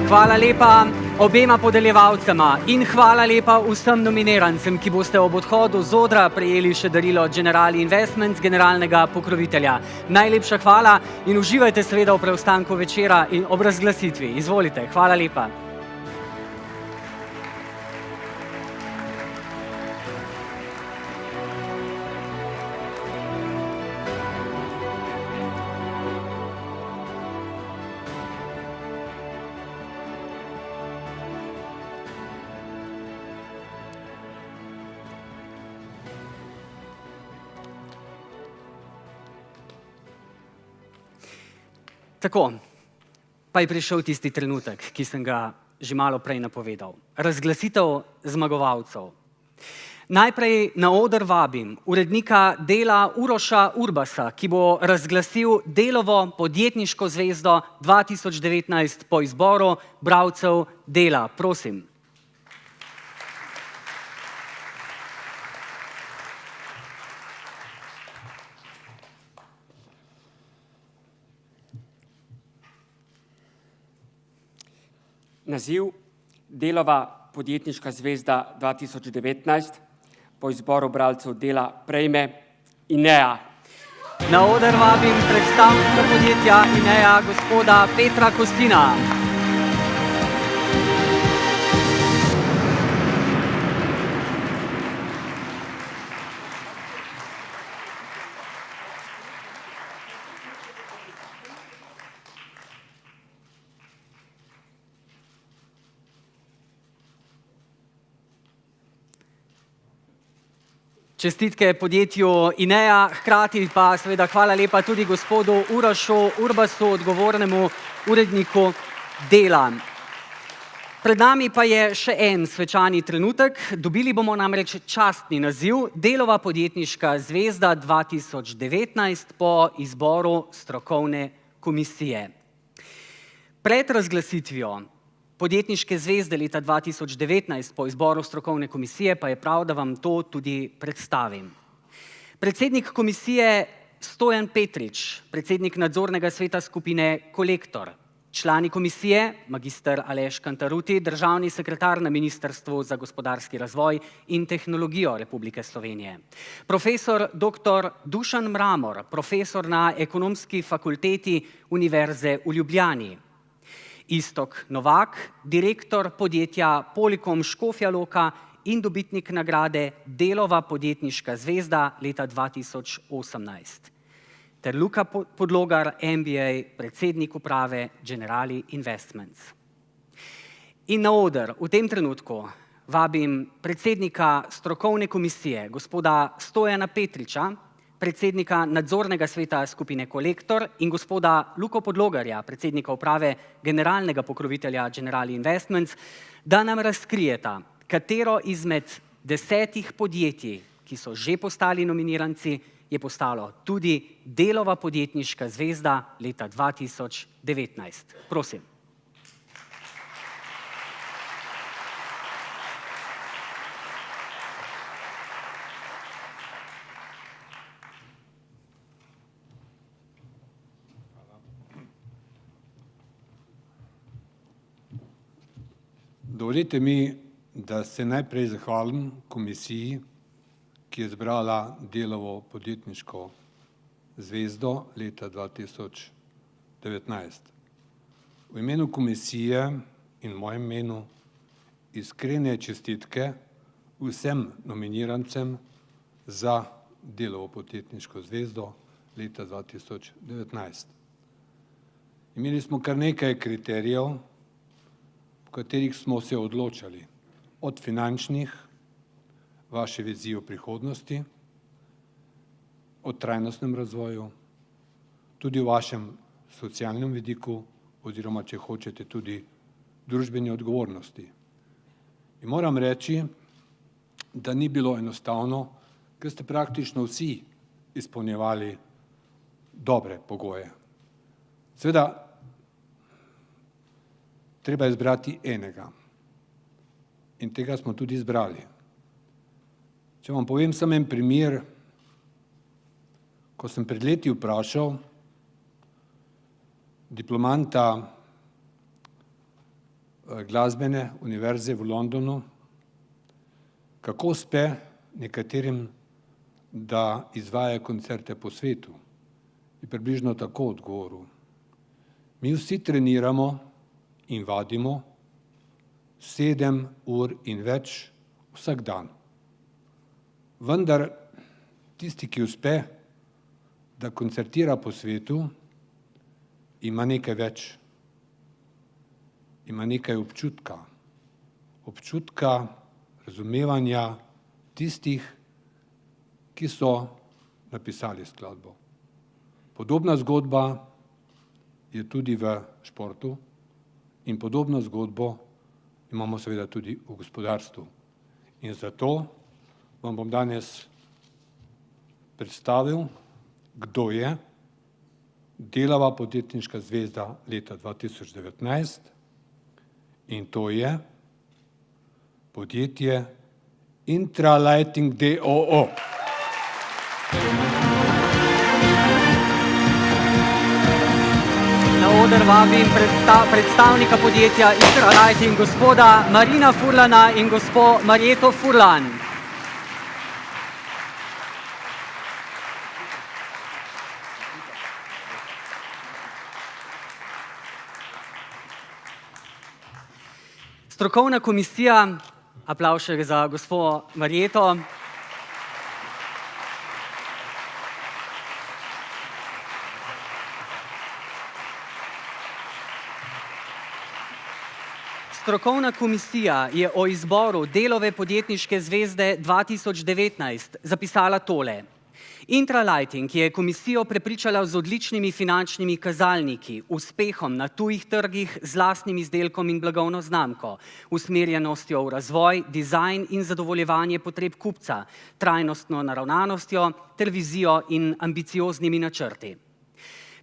Hvala lepa obema podeljevalcema in hvala lepa vsem nominirancem, ki boste ob odhodu z odra prejeli še darilo od Generali Investments, generalnega pokrovitelja. Najlepša hvala in uživajte seveda v preostanku večera in ob razglasitvi. Izvolite, hvala lepa. Tako, pa je prišel tisti trenutek, ki sem ga že malo prej napovedal. Razglasitev zmagovalcev. Najprej na oder vabim urednika Dela Uroša Urbasa, ki bo razglasil Delovo podjetniško zvezdo 2019 po izboru bralcev Dela. Prosim. Naziv Delova Podjetniška zvezda 2019 po izboru bralcev Dela prejme INEA. Na oder vabim predstavnika podjetja INEA, gospoda Petra Kostina. Čestitke podjetju INEA, hkrati pa seveda hvala lepa tudi gospodu Urošu Urbasu, odgovornemu uredniku Dela. Pred nami pa je še en svečani trenutek. Dobili bomo namreč častni naziv Delova podjetniška zvezda 2019 po izboru strokovne komisije. Pred razglasitvijo Podjetniške zvezde leta 2019 po izboru strokovne komisije pa je prav, da vam to tudi predstavim. Predsednik komisije Stojan Petrič, predsednik nadzornega sveta skupine Kolektor, člani komisije magister Aleš Kantaruti, državni sekretar na Ministrstvu za gospodarski razvoj in tehnologijo Republike Slovenije, profesor dr. Dušan Mramor, profesor na Ekonomski fakulteti Univerze v Ljubljani, Iztok Novak, direktor podjetja Polikom Škofja Loka in dobitnik nagrade Delova podjetniška zvezda leta 2018. Ter Luka Podlogar, MBA, predsednik uprave Generali Investments. In na oder v tem trenutku vabim predsednika strokovne komisije, gospoda Stojana Petriča, predsednika nadzornega sveta skupine Kolektor in gospoda Luko Podlogarja, predsednika uprave generalnega pokrovitelja Generali Investments, da nam razkrijeta, katero izmed 10 podjetij, ki so že postali nominiranci, je postalo tudi Delova podjetniška zvezda leta 2019. Prosim. Dovolite mi, da se najprej zahvalim komisiji, ki je izbrala Delovo podjetniško zvezdo leta 2019. V imenu komisije in mojem imenu iskrene čestitke vsem nominirancem za Delovo podjetniško zvezdo leta 2019. Imeli smo kar nekaj kriterijev, v katerih smo se odločali, od finančnih, vaše vizije o prihodnosti, o trajnostnem razvoju, tudi o vašem socialnem vidiku oziroma, če hočete, tudi družbeni odgovornosti. In moram reči, da ni bilo enostavno, ker ste praktično vsi izpolnjevali dobre pogoje. Seveda, treba je izbrati enega. In tega smo tudi izbrali. Če vam povem samo en primer, ko sem pred leti vprašal diplomanta glasbene univerze v Londonu, kako uspe nekaterim, da izvajajo koncerte po svetu, je približno tako odgovoril. Mi vsi treniramo in vadimo 7 ur in več vsak dan. Vendar tisti, ki uspe, da koncertira po svetu, ima nekaj več. Ima nekaj občutka. Občutka razumevanja tistih, ki so napisali skladbo. Podobna zgodba je tudi v športu in podobno zgodbo imamo seveda tudi v gospodarstvu. In zato vam bom danes predstavil, kdo je Delova podjetniška zvezda leta 2019 in to je podjetje Intralighting d.o.o. Na oder vabim predstavnika podjetja Intralighting, gospoda Marina Furlana in gospo Marjeto Furlan. Strokovna komisija, aplavz še za gospo Marjeto. Strokovna komisija je o izboru Delove podjetniške zvezde 2019 zapisala tole. Intralighting je komisijo prepričala z odličnimi finančnimi kazalniki, uspehom na tujih trgih z lastnim izdelkom in blagovno znamko, usmerjenostjo v razvoj, dizajn in zadovoljevanje potreb kupca, trajnostno naravnanostjo, ter vizijo in ambicioznimi načrti.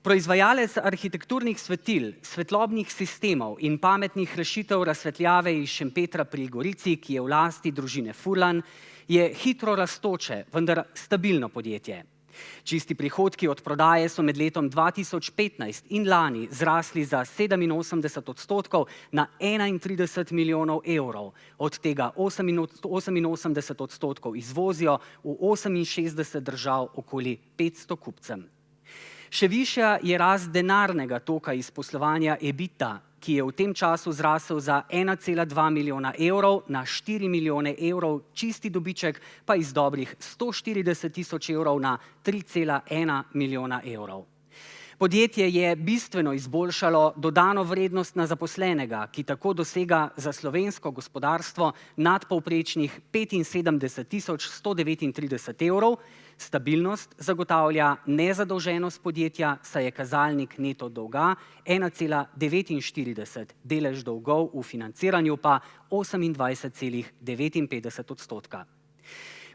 Proizvajalec arhitekturnih svetil, svetlobnih sistemov in pametnih rešitev razsvetljave iz Šempetra pri Gorici, ki je v lasti družine Furlan, je hitro rastoče, vendar stabilno podjetje. Čisti prihodki od prodaje so med letom 2015 in lani zrasli za 87% na 31 milijonov evrov, od tega 88% izvozijo v 68 držav okoli 500 kupcem. Še višja je rast denarnega toka iz poslovanja EBITDA, ki je v tem času zrasel za 1,2 milijona evrov na 4 milijone evrov, čisti dobiček pa iz dobrih 140 tisoč evrov na 3,1 milijona evrov. Podjetje je bistveno izboljšalo dodano vrednost na zaposlenega, ki tako dosega za slovensko gospodarstvo nadpovprečnih 75.139 evrov, stabilnost zagotavlja nezadolženost podjetja, saj je kazalnik neto dolga 1,49, delež dolgov v financiranju pa 28,59%.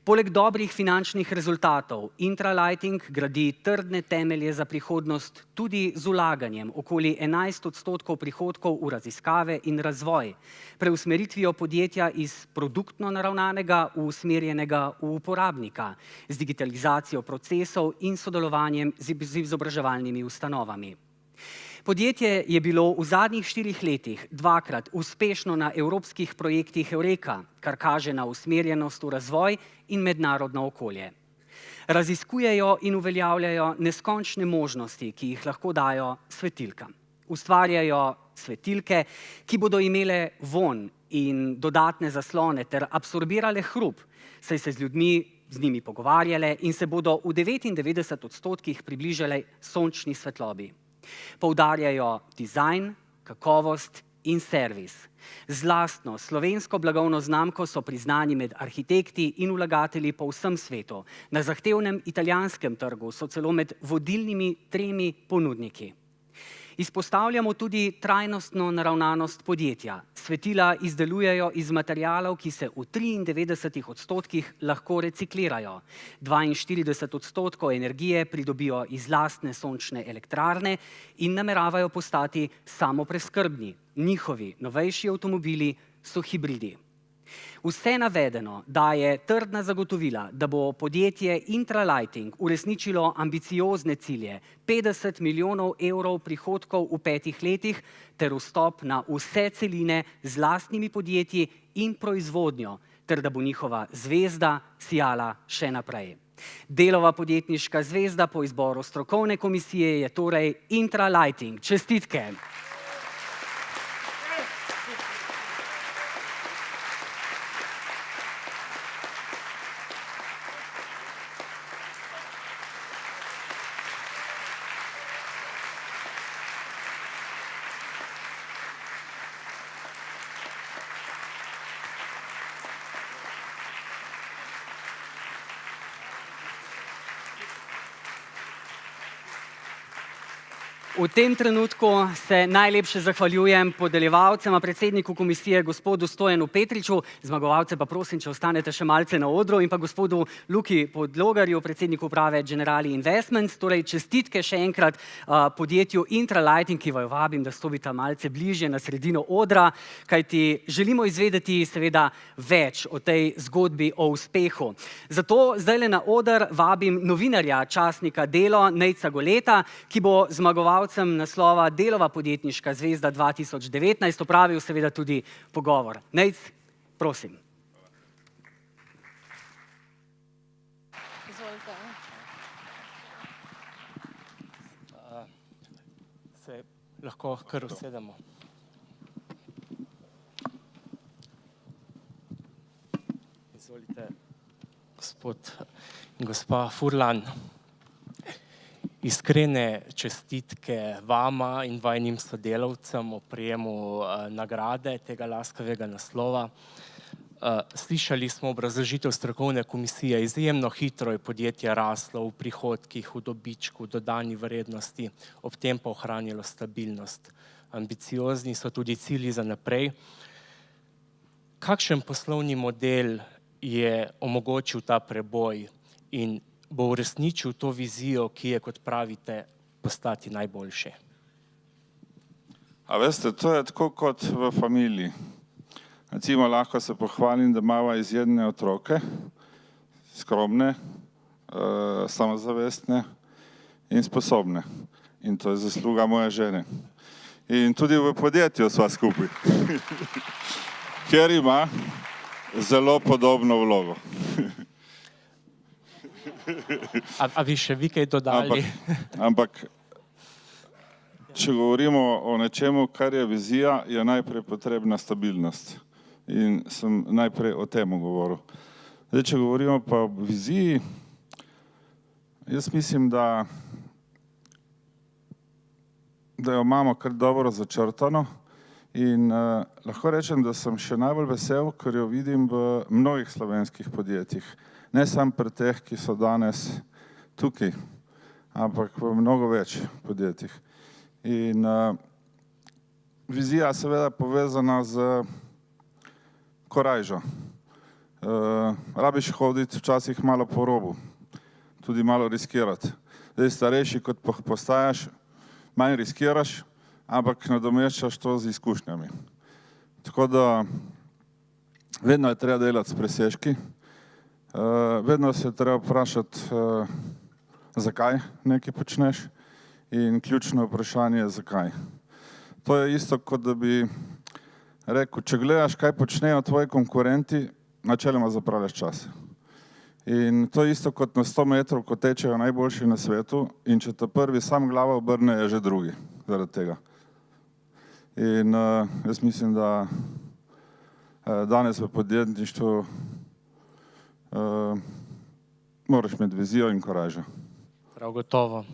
Poleg dobrih finančnih rezultatov Intralighting gradi trdne temelje za prihodnost tudi z vlaganjem okoli 11% prihodkov v raziskave in razvoj, preusmeritvijo podjetja iz produktno naravnanega v usmerjenega v uporabnika, z digitalizacijo procesov in sodelovanjem z izobraževalnimi ustanovami. Podjetje je bilo v zadnjih 4 letih dvakrat uspešno na evropskih projektih Eureka, kar kaže na usmerjenost v razvoj in mednarodno okolje. Raziskujejo in uveljavljajo neskončne možnosti, ki jih lahko dajo svetilkam. Ustvarjajo svetilke, ki bodo imele vonj in dodatne zaslone ter absorbirale hrup, saj se z ljudmi z njimi pogovarjale in se bodo v 99% približale sončni svetlobi. Poudarjajo dizajn, kakovost in servis. Z lastno slovensko blagovno znamko so priznani med arhitekti in vlagatelji po vsem svetu. Na zahtevnem italijanskem trgu so celo med vodilnimi 3 ponudniki. Izpostavljamo tudi trajnostno naravnanost podjetja. Svetila izdelujejo iz materialov, ki se v 93% lahko reciklirajo. 42% energije pridobijo iz lastne sončne elektrarne in nameravajo postati samopreskrbni. Njihovi novejši avtomobili so hibridi. Vse navedeno daje trdna zagotovila, da bo podjetje Intralighting uresničilo ambiciozne cilje 50 milijonov evrov prihodkov v 5 letih ter vstop na vse celine z lastnimi podjetji in proizvodnjo, ter da bo njihova zvezda sijala še naprej. Delova podjetniška zvezda po izboru strokovne komisije je torej Intralighting. Čestitke! V tem trenutku se najlepše zahvaljujem podeljevalcema, predsedniku komisije, gospodu Stojanu Petriču, zmagovalce pa prosim, če ostanete še malce na odru, in pa gospodu Luki Podlogarju, predsedniku uprave Generali Investments. Torej, čestitke še enkrat podjetju Intralighting, ki vaju vabim, da stopite malce bližje na sredino odra, kajti želimo izvedeti seveda več o tej zgodbi o uspehu. Zato zdajle na oder vabim novinarja časnika Delo, Nejca Goleta, ki bo zmagoval zmagovalcem naslova Delova podjetniška zvezda 2019 opravil seveda tudi pogovor. Nejc, prosim. Se lahko kar usedemo. Izvolite, gospod in gospa Furlan. Iskrene čestitke vama in vajnim sodelavcem o prejemu nagrade tega laskavega naslova. Slišali smo obrazložitev strokovne komisije, izjemno hitro je podjetje raslo v prihodkih, v dobičku, dodani vrednosti, ob tem pa ohranilo stabilnost. Ambiciozni so tudi cilji za naprej. Kakšen poslovni model je omogočil ta preboj in bo uresničil to vizijo, ki je, kot pravite, postati najboljše? A veste, to je tako kot v familiji. Recimo, lahko se pohvalim, da imava izjemne otroke, skromne, samozavestne in sposobne. In to je zasluga moje žene. In tudi v podjetju sva skupaj, kjer ima zelo podobno vlogo. A bi še vi kaj dodali? Ampak, če govorimo o nečemu, kar je vizija, je najprej potrebna stabilnost. In sem najprej o tem govoril. Zdaj, če govorimo pa o viziji, jaz mislim, da jo imamo kar dobro začrtano in lahko rečem, da sem še najbolj vesel, ker jo vidim v mnogih slovenskih podjetjih. Ne samo pri teh, ki so danes tukaj, ampak v mnogo več podjetjih. In vizija seveda povezana z korajžo. Rabiš hoditi včasih malo po robu, tudi malo riskirati. Zdaj starejši, kot postajaš, manj riskiraš, ampak nadomeščaš to z izkušnjami. Tako da vedno je treba delati s presežki, vedno se je treba vprašati, zakaj nekaj počneš in ključno vprašanje je zakaj. To je isto, kot da bi rekel, če gledaš, kaj počnejo tvoji konkurenti, načeloma zapravljaš čas. In to je isto kot na 100 metrov, ko tečejo najboljši na svetu in če te prvi sam glava obrne, je že drugi zaradi tega. In jaz mislim, da danes v podjetništvu moraš imeti vizijo in korajžo. Prav gotovo.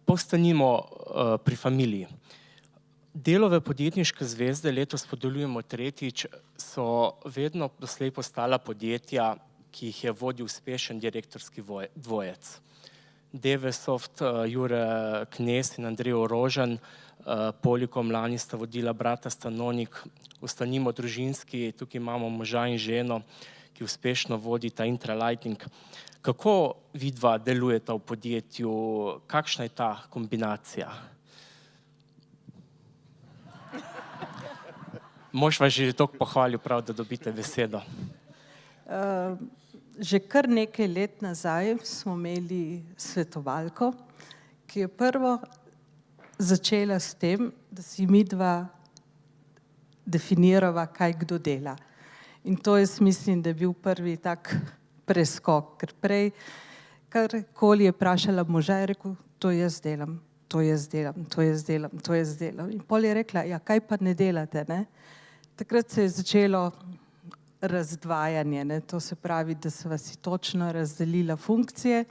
Postanimo pri familiji. Delove podjetniške zvezde letos podeljujemo tretjič, so vedno doslej postala podjetja, ki jih je vodil uspešen direktorski dvojec. Devesoft, Jure Knez in Andrej Orožen, Polikom lani sta vodila brata Stanonik, Ostanimo družinski, tukaj imamo moža in ženo, ki uspešno vodita Intralighting. Kako vidva delujeta v podjetju, kakšna je ta kombinacija? Mož vas že toliko pohvalil prav, da dobite besedo. Že kar nekaj let nazaj smo imeli svetovalko, ki je prvo začela s tem, da si midva definirava, kaj kdo dela. In to jaz mislim, da je bil prvi tak preskok, ker prej karkoli je vprašala moža, je rekel, to jaz delam, to jaz delam, to jaz delam, to jaz delam. In pol je rekla, ja, kaj pa ne delate, ne? Takrat se je začelo razdvajanje, ne? To se pravi, da sva si točno razdelila funkcije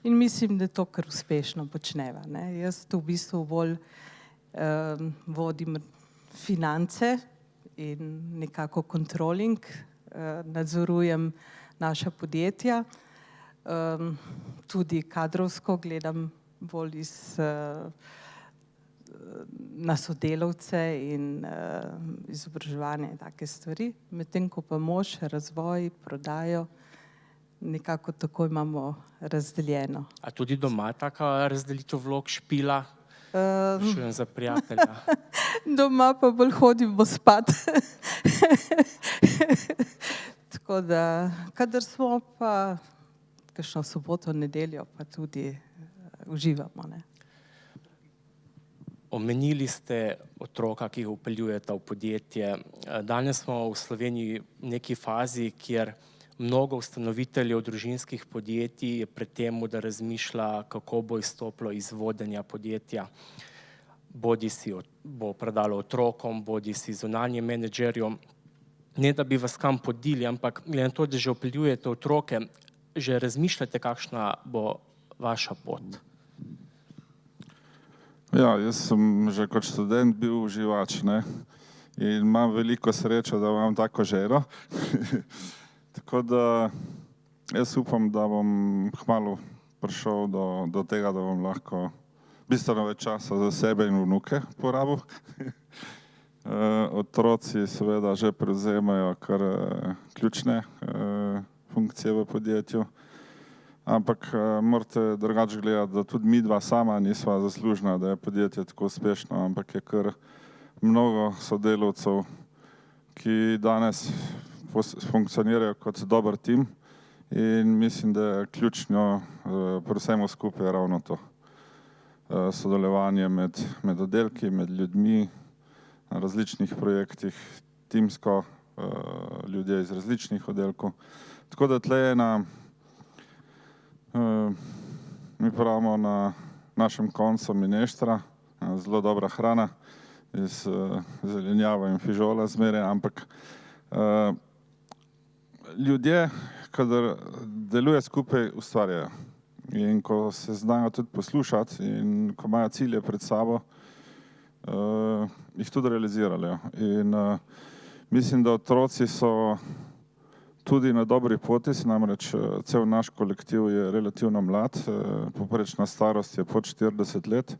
in mislim, da to kar uspešno počneva, ne? Jaz v bistvu bolj vodim finance in nekako controlling, nadzorujem naša podjetja, tudi kadrovsko gledam bolj na sodelavce in izobraževanje in take stvari, medtem ko pa mož, razvoj, prodajo, nekako tako imamo razdeljeno. A tudi doma taka razdelitev vlog špila? Šujem za prijatelja. Doma pa bolj hodimo spat. Tako da, kadar smo pa kakšno soboto, nedeljo, pa tudi uživamo, ne. Omenili ste otroka, ki ga vpeljujete v podjetje. Danes smo v Sloveniji v neki fazi, kjer mnogo ustanoviteljev družinskih podjetij je pred tem, da razmišlja, kako bo izstopilo iz vodenja podjetja. Bodi si bo predalo otrokom, bodi si zunanjim menedžerjem. Ne, da bi vas kam podili, ampak glede na to, da že vpeljujete otroke, že razmišljate, kakšna bo vaša pot? Ja, jaz sem že kot študent bil uživač, ne? In imam veliko srečo, da imam tako ženo. Tako da jaz upam, da bom kmalu prišel do tega, da bom lahko bistveno več časa za sebe in vnuke porabil. Otroci seveda že prevzemajo kar ključne funkcije v podjetju, ampak morate drugače gledati, da tudi mi dva sama nisva zaslužna, da je podjetje tako uspešno, ampak je kar mnogo sodelavcev, ki danes funkcionirajo kot dober tim in mislim, da je ključno pri vsemu skupaj ravno to. Sodelovanje med oddelki, med ljudmi na različnih projektih, timsko, ljudje iz različnih oddelkov. Tako da tle je mi pravimo na našem koncu mineštra, zelo dobra hrana iz zelenjava in fižola zmeraj, ampak ljudje, kadar deluje skupaj, ustvarjajo. In ko se znajo tudi poslušati in ko imajo cilje pred sabo, jih tudi realizirajo. In mislim, da otroci so tudi na dobri poti, namreč cel naš kolektiv je relativno mlad, povprečna starost je pod 40 let,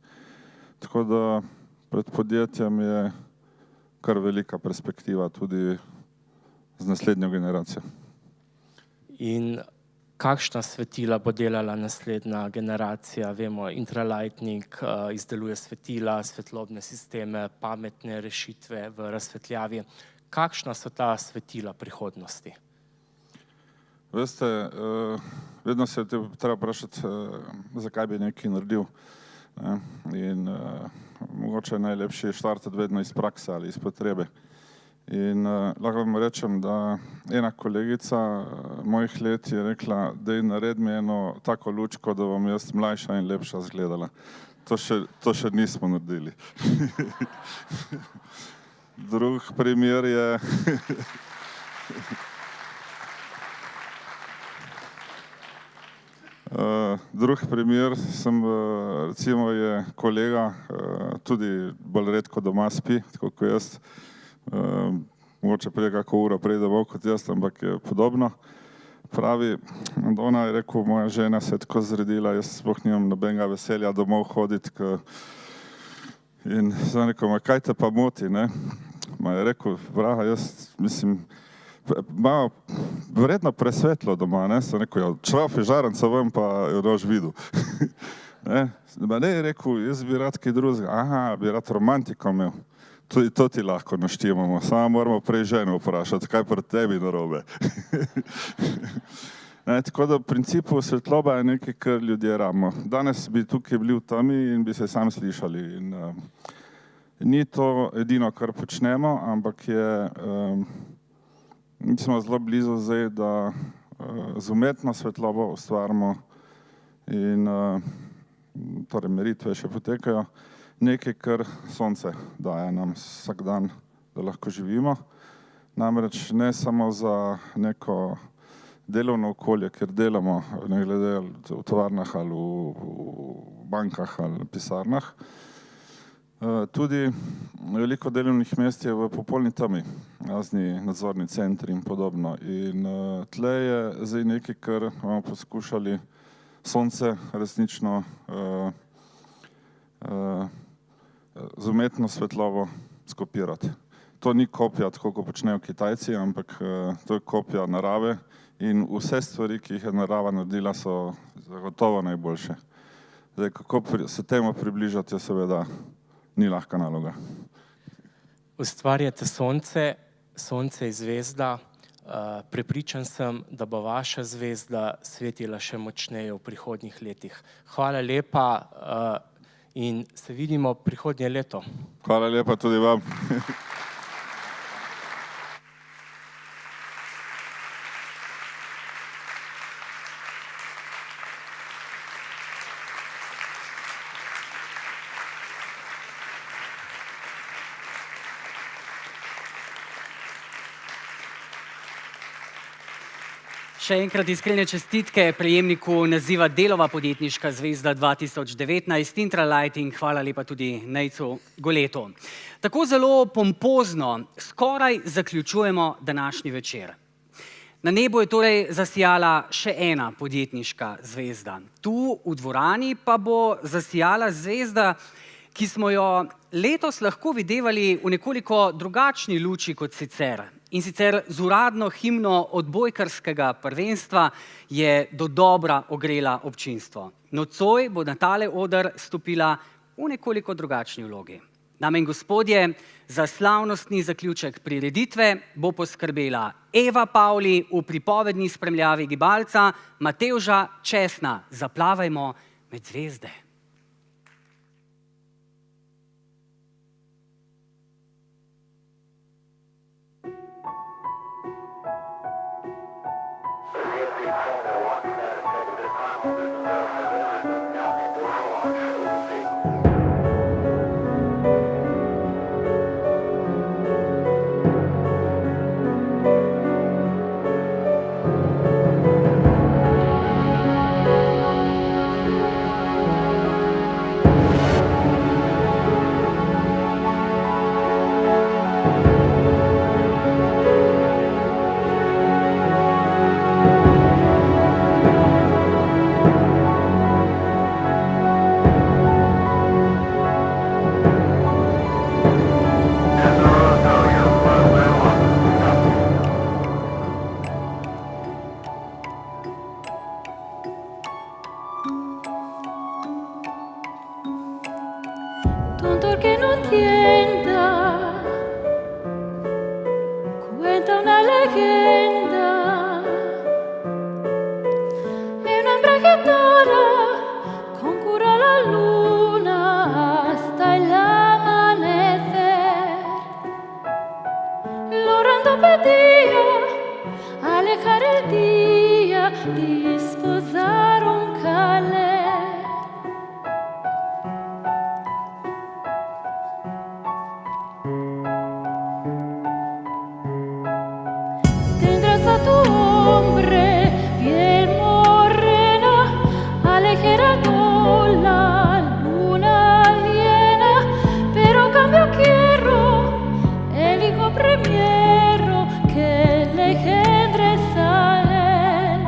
tako da pred podjetjem je kar velika perspektiva tudi z naslednjo generacijo. In kakšna svetila bo delala naslednja generacija? Vemo, Intralighting izdeluje svetila, svetlobne sisteme, pametne rešitve v razsvetljavi. Kakšna so ta svetila prihodnosti? Veste, vedno se je treba vprašati, zakaj bi nekaj naredil. In mogoče je najlepše štartati vedno iz prakse ali iz potrebe. In lahko vam rečem, da ena kolegica mojih let je rekla, daj naredi mi eno tako lučko, da bom jaz mlajša in lepša izgledala. To še nismo naredili. Drug primer je recimo je kolega, tudi bolj redko doma spi, tako kot jaz, mogoče prije kako uro prej domov kot jaz, ampak je podobno. Pravi, ona je rekel, moja žena se je tako zredila, jaz sploh nimam nobenega veselja domov hoditi. In sem rekel, ma kaj te pa moti, ne? Ma je rekel, vraga, jaz mislim, malo vredno presvetlo doma, ne? Sem rekel, ja, čraf je žaranca ven, pa jo nož videl. Ma ne, je rekel, jaz bi rad kaj drugega, aha, bi rad romantiko imel. Tudi to ti lahko naštimamo, samo moramo prej ženo vprašati, kaj pri tebi narobe. Tako da v principu svetloba je nekaj, kar ljudje rabimo. Danes bi tukaj bili v temi in bi se sam slišali. Ni to edino, kar počnemo, ampak mi smo zelo blizu zdaj, da z umetno svetlobo ustvarimo in torej meritve še potekajo. Nekaj, kar sonce daje nam vsak dan, da lahko živimo. Namreč ne samo za neko delovno okolje, kjer delamo, ne glede v tovarnah ali v bankah ali pisarnah. Tudi veliko delovnih mest je v popolni temi, razni nadzorni centri in podobno. In tle je zdaj nekaj, kar bomo poskušali sonce resnično z umetno svetlobo skopirati. To ni kopija, tako kot počnejo Kitajci, ampak to je kopija narave in vse stvari, ki jih je narava naredila, so zagotovo najboljše. Zdaj, kako se temu približati, je seveda ni lahka naloga. Ustvarjate sonce, sonce je zvezda. Prepričan sem, da bo vaša zvezda svetila še močneje v prihodnjih letih. Hvala lepa in se vidimo prihodnje leto. Hvala lepa tudi vam. Še enkrat iskrene čestitke prejemniku naziva Delova podjetniška zvezda 2019 Intralight in hvala lepa tudi Nejcu Goletu. Tako zelo pompozno skoraj zaključujemo današnji večer. Na nebu je torej zasijala še ena podjetniška zvezda. Tu v dvorani pa bo zasijala zvezda, ki smo jo letos lahko videvali v nekoliko drugačni luči kot sicer. In sicer z uradno himno odbojkarskega prvenstva je dodobra ogrela občinstvo. Nocoj bo na tale oder stopila v nekoliko drugačni vlogi. Dame in gospodje, za slavnostni zaključek prireditve bo poskrbela Eva Pavli v pripovedni spremljavi gibalca Matevža Česna. Zaplavajmo med zvezde. Tontor que no entienda, cuenta una leyenda, e una embraguetona con cura la luna hasta el amanecer. Lorando pedía alejar el día, disposar un calé. Tendrás a tu hombre piel morena, aligerando la luna llena, pero a cambio quiero el hijo primero que le engendres a él.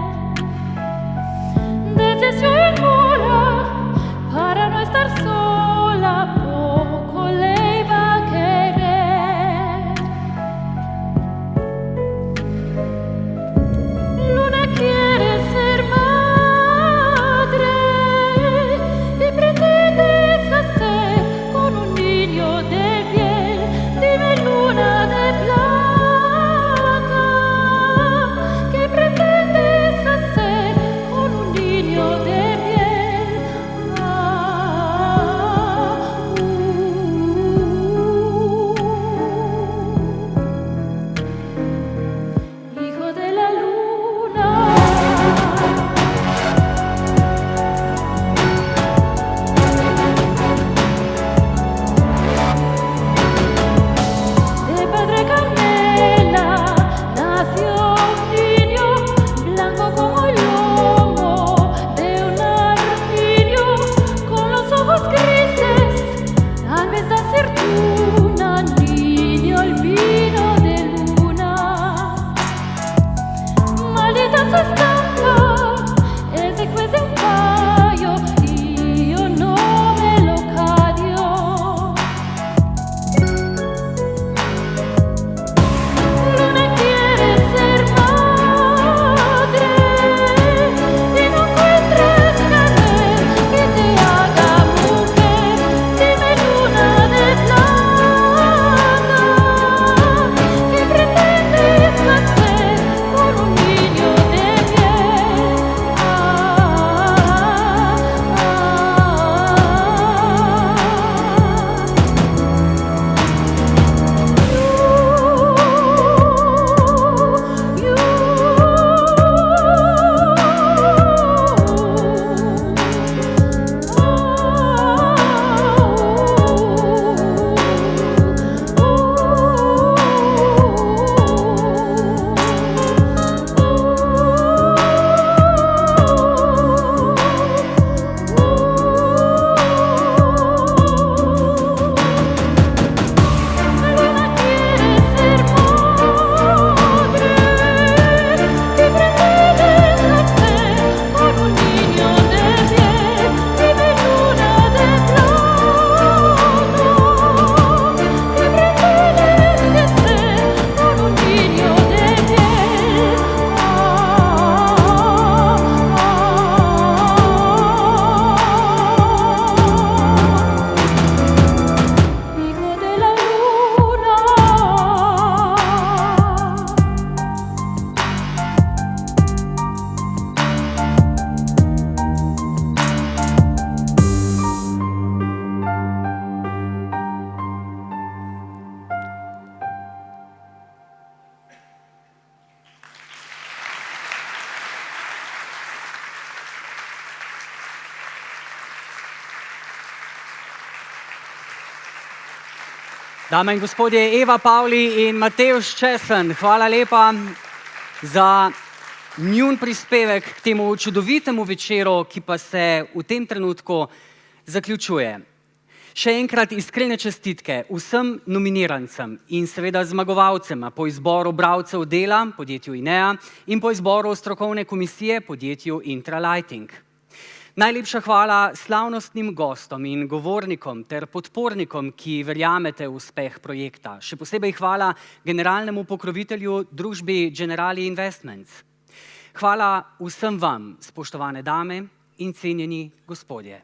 Dame in gospodje, Eva Pavli in Matevž Česen, hvala lepa za njun prispevek k temu čudovitemu večeru, ki pa se v tem trenutku zaključuje. Še enkrat iskrene čestitke vsem nominirancem in seveda zmagovalcem po izboru bralcev dela podjetju INEA in po izboru strokovne komisije podjetju Intralighting. Najlepša hvala slavnostnim gostom in govornikom ter podpornikom, ki verjamete v uspeh projekta. Še posebej hvala generalnemu pokrovitelju družbi Generali Investments. Hvala vsem vam, spoštovane dame in cenjeni gospodje.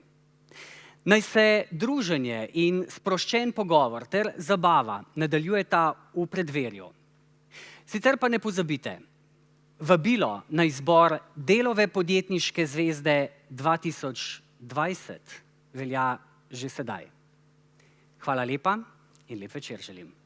Naj se druženje in sproščen pogovor ter zabava nadaljujeta v predverju. Sicer pa ne pozabite, vabilo na izbor Delove podjetniške zvezde 2020 velja že sedaj. Hvala lepa in lep večer želim.